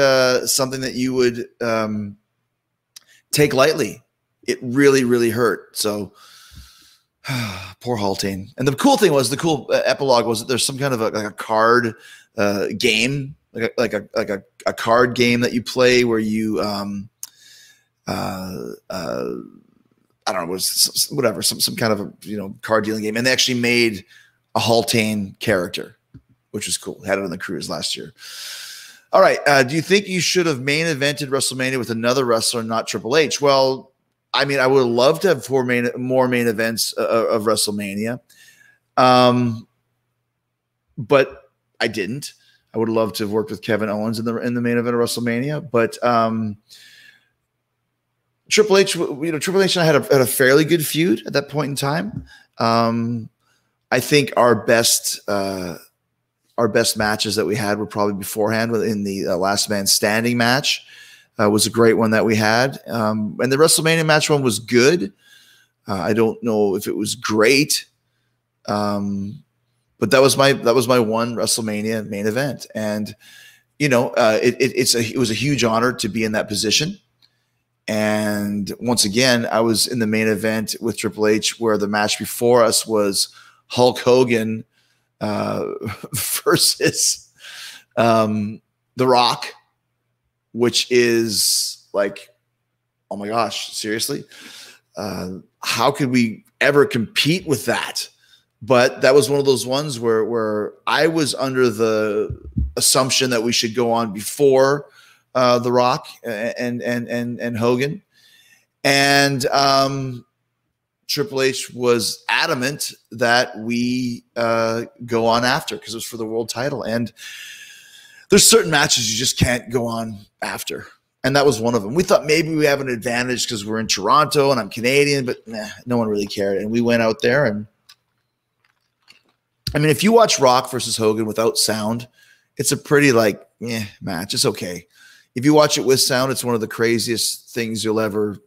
something that you would take lightly. It really, really hurt. So poor Haltane. And the cool thing was, the cool epilogue was that there's some kind of a card game, like a card game that you play where you I don't know, whatever, some kind of a, you know, card dealing game. And they actually made a Haltane character, which was cool. Had it on the cruise last year. All right. Do you think you should have main evented WrestleMania with another wrestler, not Triple H? Well, I mean, I would love to have more main events of WrestleMania. But I didn't. I would love to have worked with Kevin Owens in the main event of WrestleMania, but Triple H, you know, Triple H and I had a fairly good feud at that point in time. I think our best matches that we had were probably beforehand in the Last Man Standing match. Was a great one that we had. And the WrestleMania match one was good. I don't know if it was great. But that was my one WrestleMania main event. And, you know, it was a huge honor to be in that position. And once again, I was in the main event with Triple H, where the match before us was Hulk Hogan versus The Rock, which is like, oh my gosh, seriously? How could we ever compete with that? But that was one of those ones where I was under the assumption that we should go on before The Rock and Hogan. And Triple H was adamant that we go on after, because it was for the world title. And there's certain matches you just can't go on after. And that was one of them. We thought maybe we have an advantage because we're in Toronto and I'm Canadian, but no one really cared. And we went out there, and I mean, if you watch Rock versus Hogan without sound, it's a pretty match. It's okay. If you watch it with sound, it's one of the craziest things you'll ever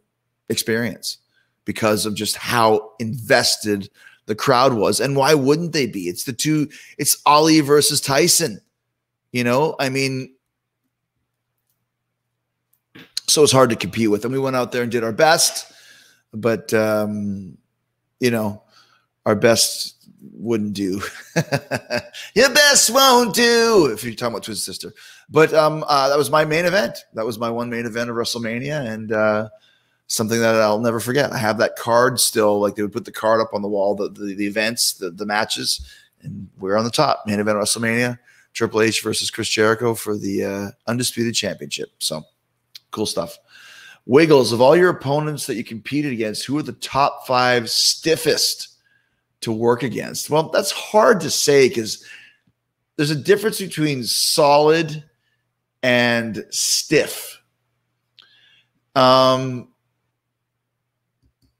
experience because of just how invested the crowd was. And why wouldn't they be? It's Ali versus Tyson. I mean, so it's hard to compete with. And we went out there and did our best, but, our best wouldn't do. Your best won't do, if you're talking about Twisted Sister. But that was my main event. That was my one main event of WrestleMania, and something that I'll never forget. I have that card still. Like, they would put the card up on the wall, the events, the matches, and we're on the top. Main event of WrestleMania, Triple H versus Chris Jericho for the Undisputed Championship. So cool stuff. Wiggles, of all your opponents that you competed against, who are the top 5 stiffest to work against? Well, that's hard to say because there's a difference between solid and stiff.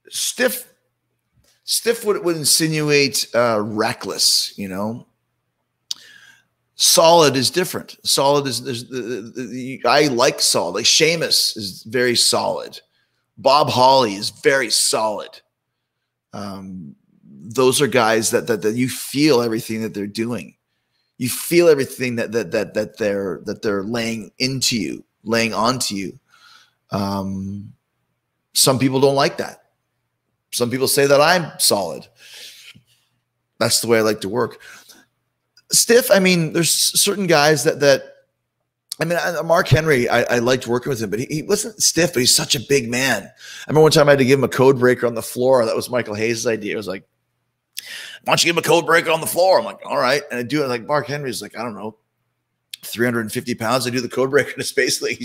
Stiff would insinuate reckless, Solid is different. Solid is I like solid. Like Sheamus is very solid. Bob Holly is very solid. Those are guys that you feel everything that they're doing. You feel everything that they're laying into you, laying onto you. Some people don't like that. Some people say that I'm solid. That's the way I like to work. Stiff, I mean, there's certain guys Mark Henry, I liked working with him, but he wasn't stiff, but he's such a big man. I remember one time I had to give him a code breaker on the floor. That was Michael Hayes' idea. It was like, why don't you give him a code breaker on the floor? I'm like, all right. And I do it. Like, Mark Henry's like, I don't know, 350 pounds. I do the code breaker. And it's basically,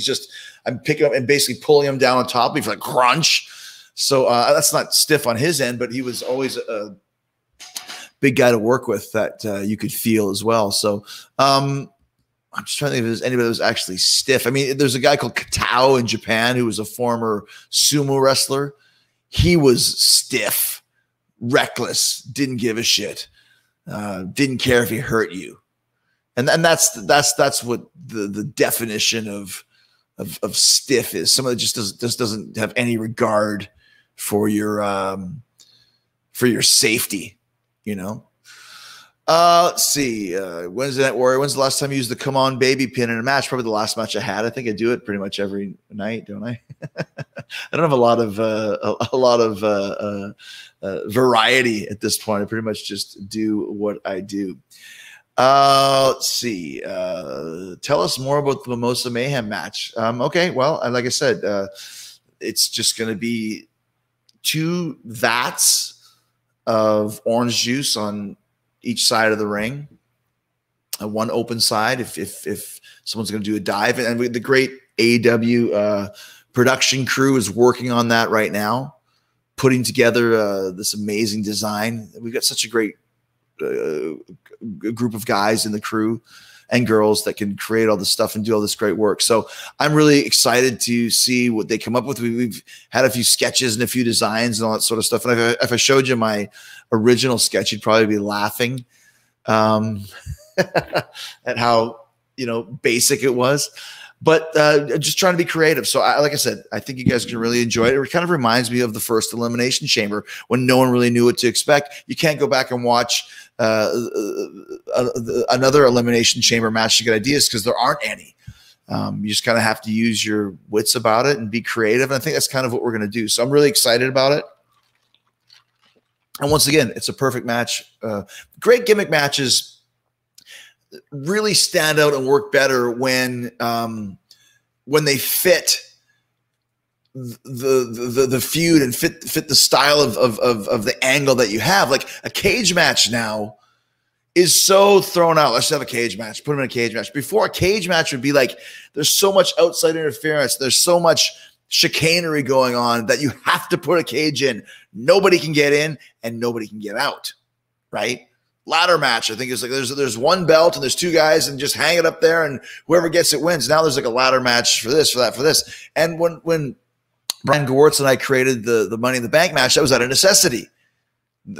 I'm picking up and basically pulling him down on top of me for like crunch. So that's not stiff on his end, but he was always a big guy to work with that you could feel as well. So I'm just trying to think if there's anybody that was actually stiff. I mean, there's a guy called Katao in Japan who was a former sumo wrestler. He was stiff, reckless, didn't give a shit, didn't care if he hurt you. And that's what the definition of stiff is. Someone that just doesn't have any regard for your safety. Let's see. Wednesday Night Warrior. When's the last time you used the "Come On Baby" pin in a match? Probably the last match I had. I think I do it pretty much every night, don't I? I don't have a lot of variety at this point. I pretty much just do what I do. Let's see. Tell us more about the Mimosa Mayhem match. Okay. Well, like I said, it's just going to be 2 vats of orange juice on each side of the ring, one open side if someone's going to do a dive. And the great AEW production crew is working on that right now, putting together this amazing design. We've got such a great group of guys in the crew and girls that can create all this stuff and do all this great work. So I'm really excited to see what they come up with. We've had a few sketches and a few designs and all that sort of stuff. And if I showed you my original sketch, you'd probably be laughing at how, basic it was. But just trying to be creative. So like I said, I think you guys can really enjoy it. It kind of reminds me of the first Elimination Chamber when no one really knew what to expect. You can't go back and watch another Elimination Chamber match to get ideas because there aren't any. You just kind of have to use your wits about it and be creative. And I think that's kind of what we're going to do. So I'm really excited about it. And once again, it's a perfect match. Great gimmick matches really stand out and work better when they fit the feud and fit the style of the angle that you have. Like a cage match now is so thrown out. Let's have a cage match. Put them in a cage match. Before, a cage match would be like, there's so much outside interference. There's so much chicanery going on that you have to put a cage in. Nobody can get in and nobody can get out, right? Ladder match. I think it's like there's one belt and there's two guys and just hang it up there and whoever gets it wins. Now there's like a ladder match for this, for that, for this. And when Brian Gewirtz and I created the Money in the Bank match, that was out of necessity.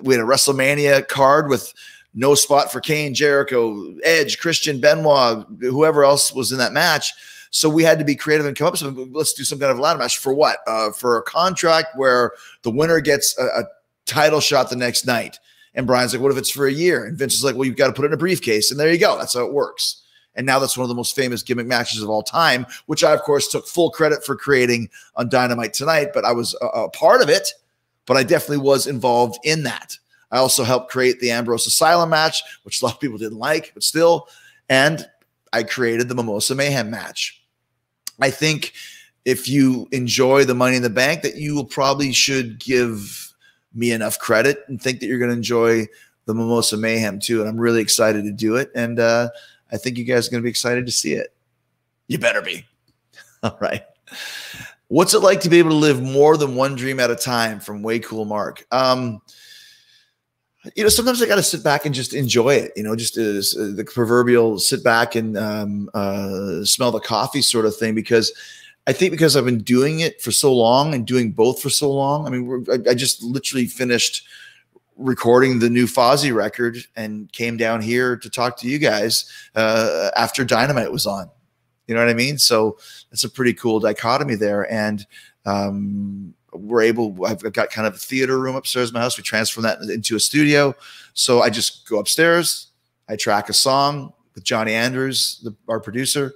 We had a WrestleMania card with no spot for Kane, Jericho, Edge, Christian, Benoit, whoever else was in that match. So we had to be creative and come up with something. Let's do some kind of ladder match for what? For a contract where the winner gets a title shot the next night. And Brian's like, what if it's for a year? And Vince is like, well, you've got to put it in a briefcase. And there you go. That's how it works. And now that's one of the most famous gimmick matches of all time, which I, of course, took full credit for creating on Dynamite tonight. But I was a part of it, but I definitely was involved in that. I also helped create the Ambrose Asylum match, which a lot of people didn't like, but still. And I created the Mimosa Mayhem match. I think if you enjoy the Money in the Bank, that you will probably should give me enough credit and think that you're going to enjoy the Mimosa Mayhem too. And I'm really excited to do it. And I think you guys are going to be excited to see it. You better be. All right. What's it like to be able to live more than one dream at a time? From Way Cool Mark. You know, sometimes I got to sit back and just enjoy it, you know, just as the proverbial sit back and smell the coffee sort of thing, because I think because I've been doing it for so long and doing both for so long. I mean, I just literally finished recording the new Fozzy record and came down here to talk to you guys after Dynamite was on. You know what I mean? So it's a pretty cool dichotomy there. And I've got kind of a theater room upstairs in my house. We transform that into a studio. So I just go upstairs. I track a song with Johnny Andrews, our producer,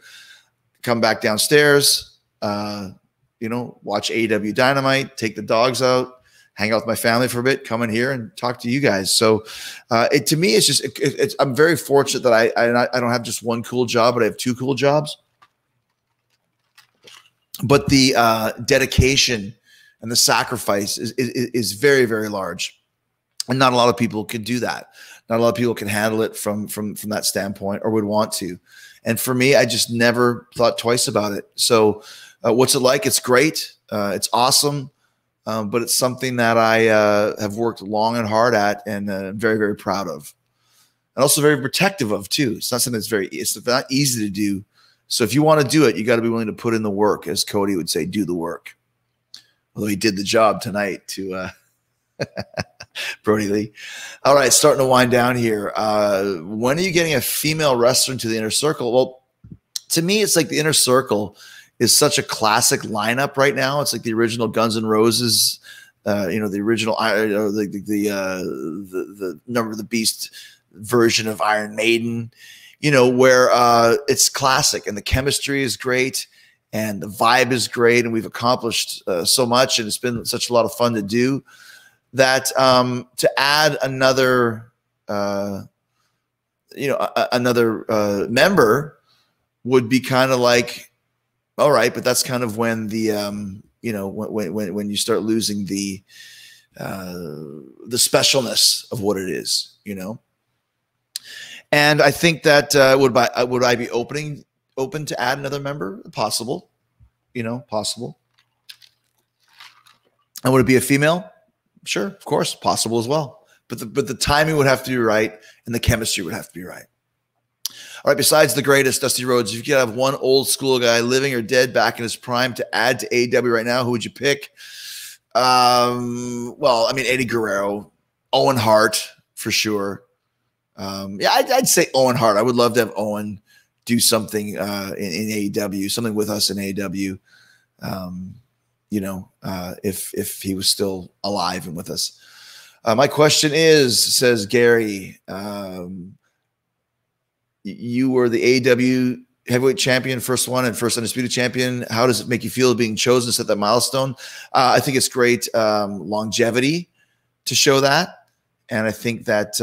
come back downstairs, you know, watch AEW Dynamite, take the dogs out, hang out with my family for a bit, come in here and talk to you guys. So to me, it's just, I'm very fortunate that I don't have just one cool job, but I have two cool jobs. But the dedication and the sacrifice is very, very large. And not a lot of people can do that. Not a lot of people can handle it from that standpoint or would want to. And for me, I just never thought twice about it. So what's it like? It's great. It's awesome. But it's something that I have worked long and hard at and very, very proud of. And also very protective of too. It's not something that's it's not easy to do. So if you want to do it, you got to be willing to put in the work, as Cody would say, do the work. Although he did the job tonight to Brody Lee. All right, starting to wind down here. When are you getting a female wrestler into the Inner Circle? Well, to me, it's like the Inner Circle is such a classic lineup right now. It's like the original Guns N' Roses, you know, the original the Number of the Beast version of Iron Maiden, you know, where it's classic and the chemistry is great. And the vibe is great, and we've accomplished so much, and it's been such a lot of fun to do that to add another, you know, another member would be kind of like, all right, but that's kind of when the, you know, when you start losing the specialness of what it is, you know. And I think that would I be open to add another member? Possible, you know, possible. And would it be a female? Sure, of course, possible as well. But the timing would have to be right, and the chemistry would have to be right. All right, besides the greatest, Dusty Rhodes, if you could have one old school guy, living or dead, back in his prime, to add to AEW right now, who would you pick? Well, I mean, Eddie Guerrero, Owen Hart, for sure. Yeah, I'd say Owen Hart. I would love to have Owen do something in AEW, something with us in AEW, you know, if he was still alive and with us. My question is, says Gary, you were the AEW heavyweight champion, first one and first undisputed champion. How does it make you feel being chosen to set that milestone? I think it's great longevity to show that. And I think that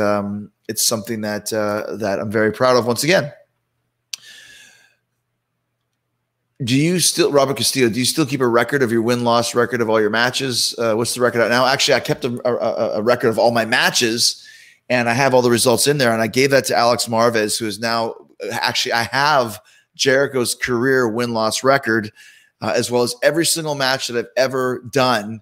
it's something that that I'm very proud of once again. Do you still, Robert Castillo, do you still keep a record of your win-loss record of all your matches? What's the record out now? Actually, I kept a record of all my matches, and I have all the results in there, and I gave that to Alex Marvez, who is now, actually, I have Jericho's career win-loss record. as well as every single match that I've ever done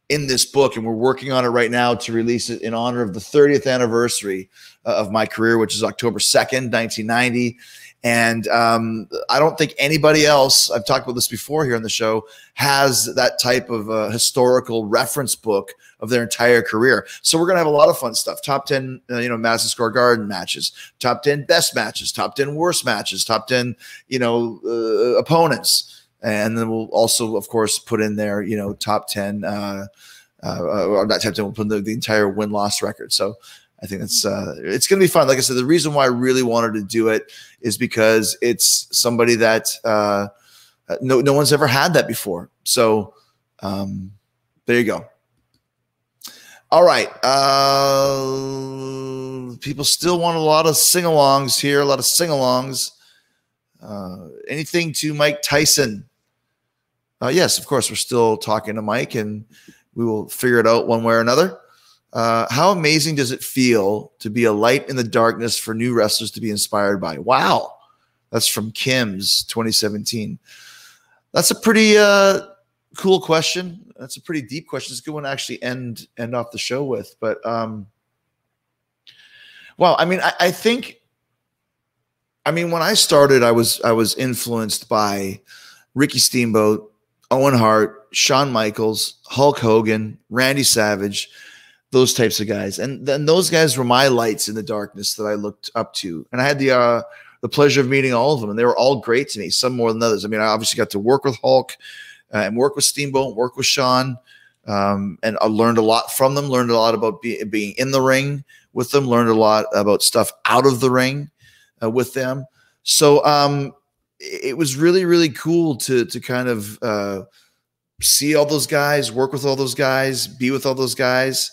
in this book. And we're working on it right now to release it in honor of the 30th anniversary of my career, which is October 2nd, 1990. And I don't think anybody else, I've talked about this before here on the show, has that type of historical reference book of their entire career. So we're going to have a lot of fun stuff. Top 10, Madison Square Garden matches, top 10 best matches, top 10 worst matches, top 10, opponents. And then we'll also, of course, put in there, top 10, or not top 10, we'll put in the entire win-loss record. So I think it's going to be fun. Like I said, the reason why I really wanted to do it is because it's somebody that no one's ever had that before. So there you go. All right. People still want a lot of sing-alongs here, a lot of sing-alongs. Anything to Mike Tyson? Yes, of course. We're still talking to Mike, and we will figure it out one way or another. How amazing does it feel to be a light in the darkness for new wrestlers to be inspired by? Wow. That's from Kim's 2017. That's a pretty cool question. That's a pretty deep question. It's a good one to actually end off the show with. But, well, I mean, I think, when I started, I was influenced by Ricky Steamboat, Owen Hart, Shawn Michaels, Hulk Hogan, Randy Savage, those types of guys. And then those guys were my lights in the darkness that I looked up to. And I had the pleasure of meeting all of them, and they were all great to me, some more than others. I obviously got to work with Hulk and work with Steamboat, work with Shawn, and I learned a lot from them, learned a lot about being in the ring with them, learned a lot about stuff out of the ring with them. So it was really, really cool to kind of see all those guys, work with all those guys, be with all those guys.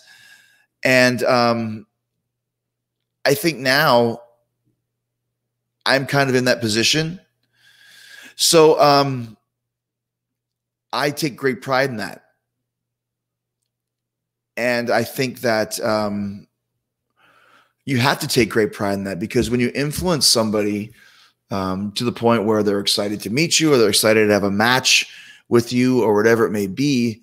And I think now I'm kind of in that position. So I take great pride in that. And I think that you have to take great pride in that, because when you influence somebody to the point where they're excited to meet you, or they're excited to have a match with you, or whatever it may be,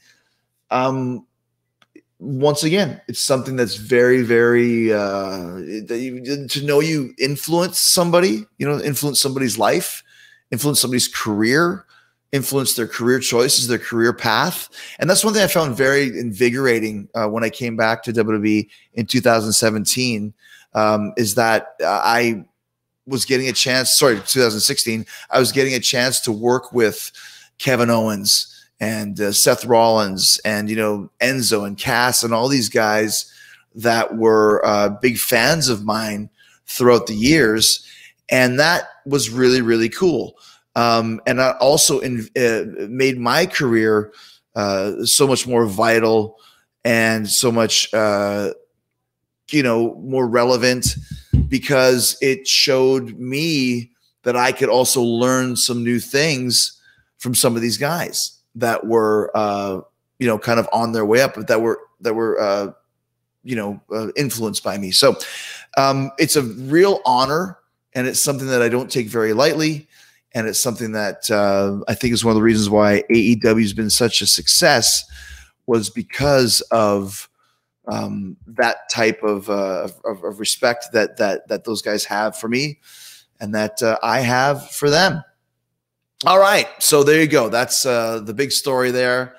once again, it's something that's very, very to know you influence somebody, influence somebody's life, influence somebody's career, influence their career choices, their career path. And that's one thing I found very invigorating when I came back to WWE in 2017, is that I was getting a chance, 2016, I was getting a chance to work with Kevin Owens and Seth Rollins and, Enzo and Cass and all these guys that were big fans of mine throughout the years. And that was really, really cool. And that also made my career so much more vital and so much, more relevant, because it showed me that I could also learn some new things from some of these guys that were, kind of on their way up, but that were influenced by me. So it's a real honor, and it's something that I don't take very lightly. And it's something that I think is one of the reasons why AEW has been such a success, was because of that type of respect that those guys have for me, and that I have for them. All right, so there you go. That's the big story there.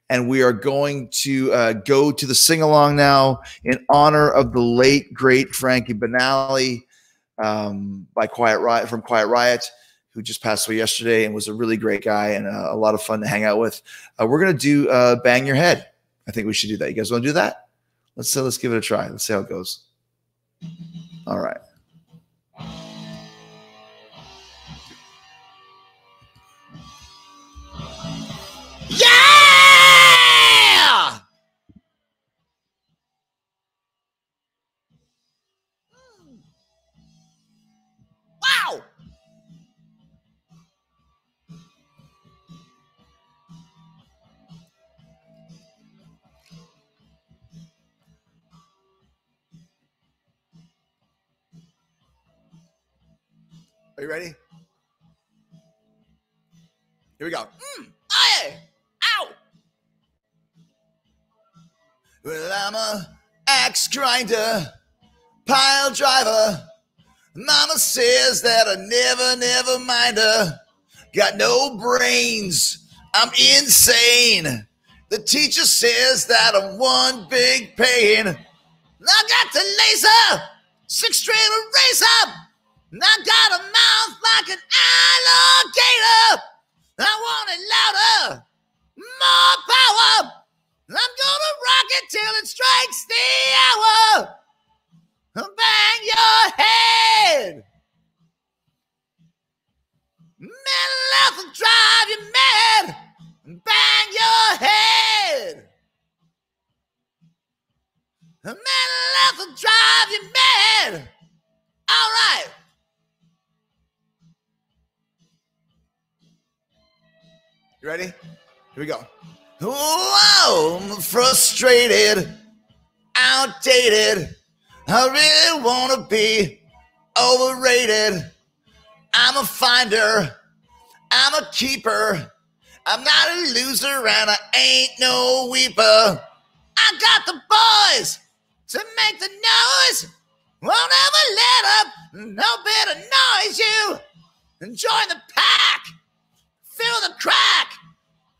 And we are going to go to the sing-along now in honor of the late, great Frankie Banali by Quiet Riot, from Quiet Riot, who just passed away yesterday and was a really great guy and a lot of fun to hang out with. We're going to do Bang Your Head. I think we should do that. You guys want to do that? Let's give it a try. Let's see how it goes. All right. Yeah! Wow! Are you ready? Here we go. Well, I'm a axe grinder, pile driver. Mama says that I never mind her. Got no brains, I'm insane. The teacher says that I'm one big pain. I got the laser, 6-string eraser. I got a mouth like an alligator. I want it louder, more power. I'm gonna rock it till it strikes the hour. Bang your head. Mental health will drive you mad. Bang your head. Mental health will drive you mad. All right. You ready? Here we go. Whoa, I'm frustrated, outdated. I really want to be overrated. I'm a finder, I'm a keeper. I'm not a loser and I ain't no weeper. I got the boys to make the noise. Won't ever let up, no bit of noise. You and join the pack, feel the crack.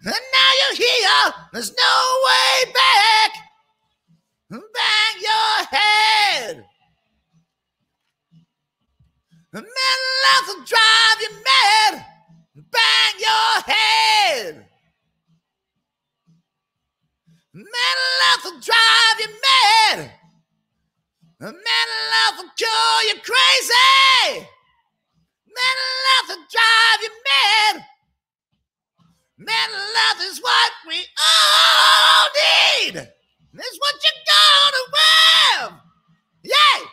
And now you're here, there's no way back. Bang your head. Mental health will drive you mad. Bang your head. Mental health will drive you mad. Mental health will cure you crazy. Mental health will drive you mad. Mental health is what we all need. It's what you're gonna have. Yay!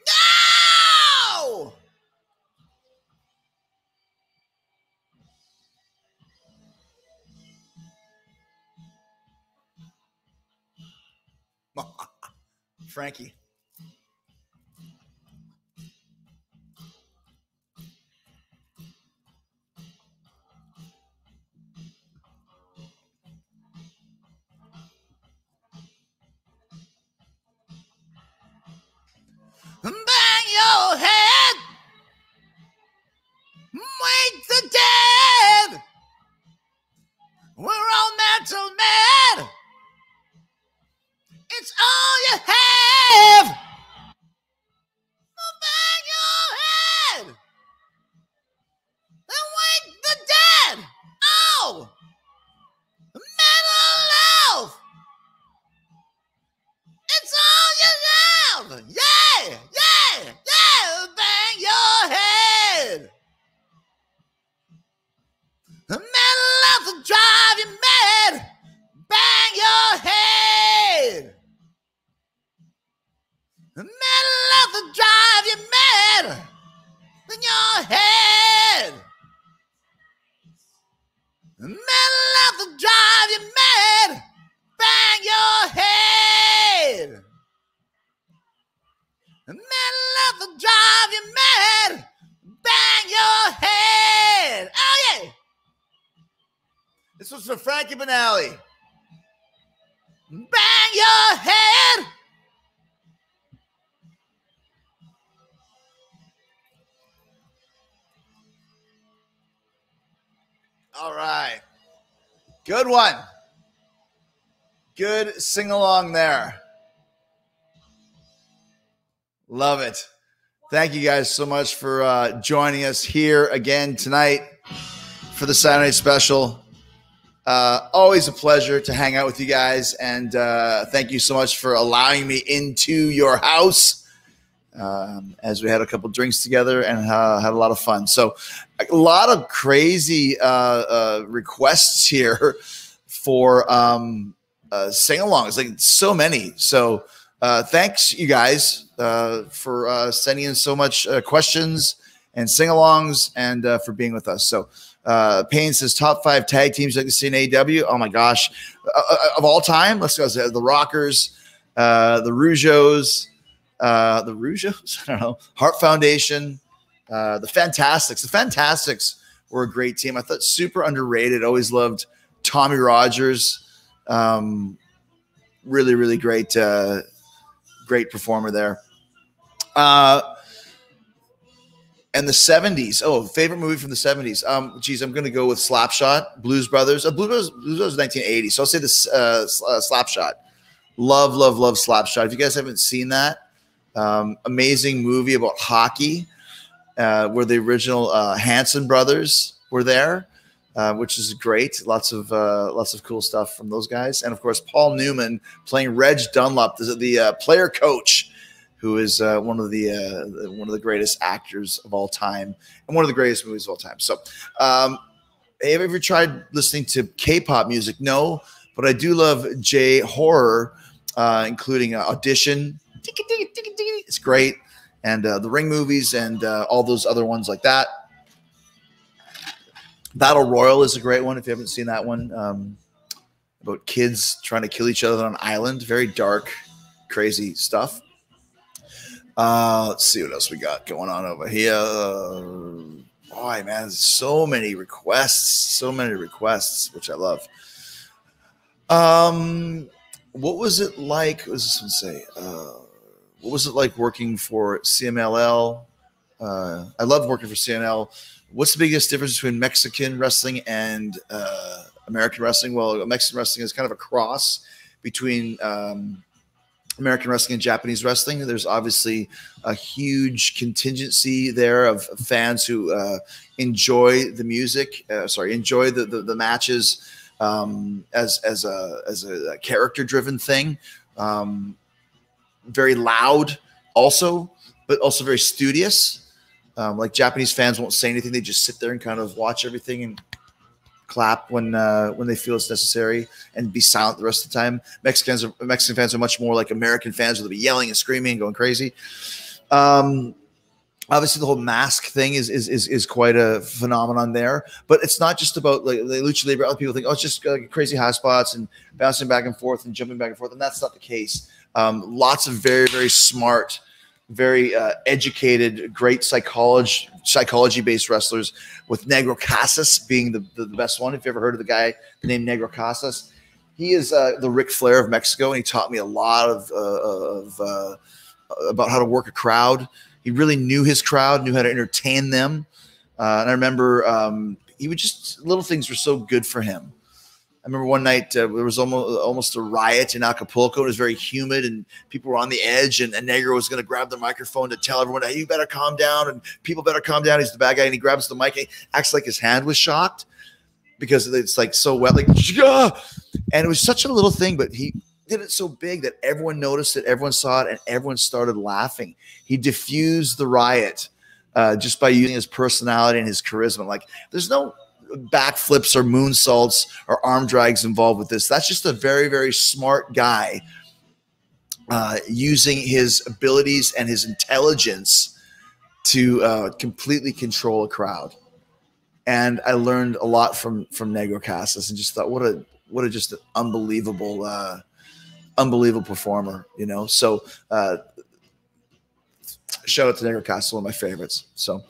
No! Frankie. Bang your head. Wake the dead. We're all mental mad. It's all you have. Bang your head. And wake the dead. Oh. Mental health. It's all you have. Yeah, yeah, yeah. Bang your head. Mental health will drive you mad. Bang your head. Mental health will drive you mad. In your head. Mental health will drive you mad. Bang your head. Mental health will drive you mad. Bang your head. Oh yeah. This was for Frankie Banali. Bang your head. All right. Good one. Good sing along there. Love it. Thank you guys so much for joining us here again tonight for the Saturday special. Always a pleasure to hang out with you guys, and thank you so much for allowing me into your house as we had a couple drinks together and had a lot of fun. So a lot of crazy requests here for sing-alongs, like so many. So thanks, you guys, for sending in so much questions and sing-alongs and for being with us. So Payne says, top 5 tag teams you'd like to see in AEW. Oh, my gosh. Of all time, let's go. The Rockers, the Rougeos, I don't know, Heart Foundation, the Fantastics. The Fantastics were a great team. I thought super underrated. Always loved Tommy Rogers. Really, really great, great performer there. And the 70s. Oh, favorite movie from the 70s. Geez, I'm going to go with Slapshot, Blues Brothers. Blues Brothers was 1980. So I'll say this Slapshot. Love Slapshot. If you guys haven't seen that, amazing movie about hockey, where the original Hanson brothers were there, which is great. Lots of cool stuff from those guys, and of course Paul Newman playing Reg Dunlop, the player coach, who is one of the greatest actors of all time and one of the greatest movies of all time. So, have you ever tried listening to K-pop music? No, but I do love J horror, including Audition. It's great. And the Ring movies and all those other ones like that. Battle Royal is a great one if you haven't seen that one. About kids trying to kill each other on an island. Very dark, crazy stuff. Let's see what else we got going on over here. Boy, man, so many requests, which I love. What was it like? What does this one say? What was it like working for CMLL? I loved working for CMLL. What's the biggest difference between Mexican wrestling and American wrestling? Well, Mexican wrestling is kind of a cross between American wrestling and Japanese wrestling. There's obviously a huge contingency there of fans who enjoy the music, enjoy the matches as a character-driven thing. Very loud also, but also very studious. Like Japanese fans won't say anything. They just sit there and kind of watch everything and clap when they feel it's necessary and be silent the rest of the time. Mexican fans are much more like American fans, where they'll be yelling and screaming and going crazy. Obviously the whole mask thing is quite a phenomenon there, but it's not just about like the lucha libre. Other people think, oh, it's just crazy high spots and bouncing back and forth and jumping back and forth. And that's not the case. Lots of very, very smart, very educated, great psychology-based wrestlers, with Negro Casas being the best one. If you ever heard of the guy named Negro Casas, he is the Ric Flair of Mexico, and he taught me a lot about how to work a crowd. He really knew his crowd, knew how to entertain them. And I remember he would just, little things were so good for him. I remember one night there was almost a riot in Acapulco. It was very humid and people were on the edge, and Negro was going to grab the microphone to tell everyone, hey, you better calm down and people better calm down. He's the bad guy, and he grabs the mic and he acts like his hand was shocked because it's like so wet, like, yeah! And it was such a little thing, but he did it so big that everyone noticed it, everyone saw it, and everyone started laughing. He diffused the riot just by using his personality and his charisma. Like, there's no backflips or moonsaults or arm drags involved with this. That's just a very, very smart guy using his abilities and his intelligence to completely control a crowd. And I learned a lot from Negro Casas, and just thought, what a just an unbelievable performer, you know. So shout out to Negro Casas, one of my favorites. So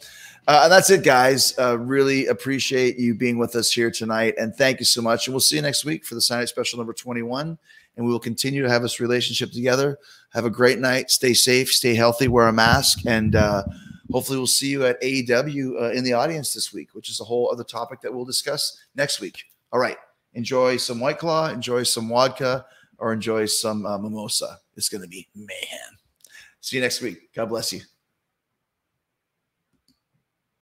and that's it, guys. Really appreciate you being with us here tonight, and thank you so much. And we'll see you next week for the Sunday Special number 21, and we will continue to have this relationship together. Have a great night. Stay safe, stay healthy, wear a mask, and hopefully we'll see you at AEW in the audience this week, which is a whole other topic that we'll discuss next week. All right. Enjoy some White Claw, enjoy some vodka, or enjoy some mimosa. It's going to be mayhem. See you next week. God bless you.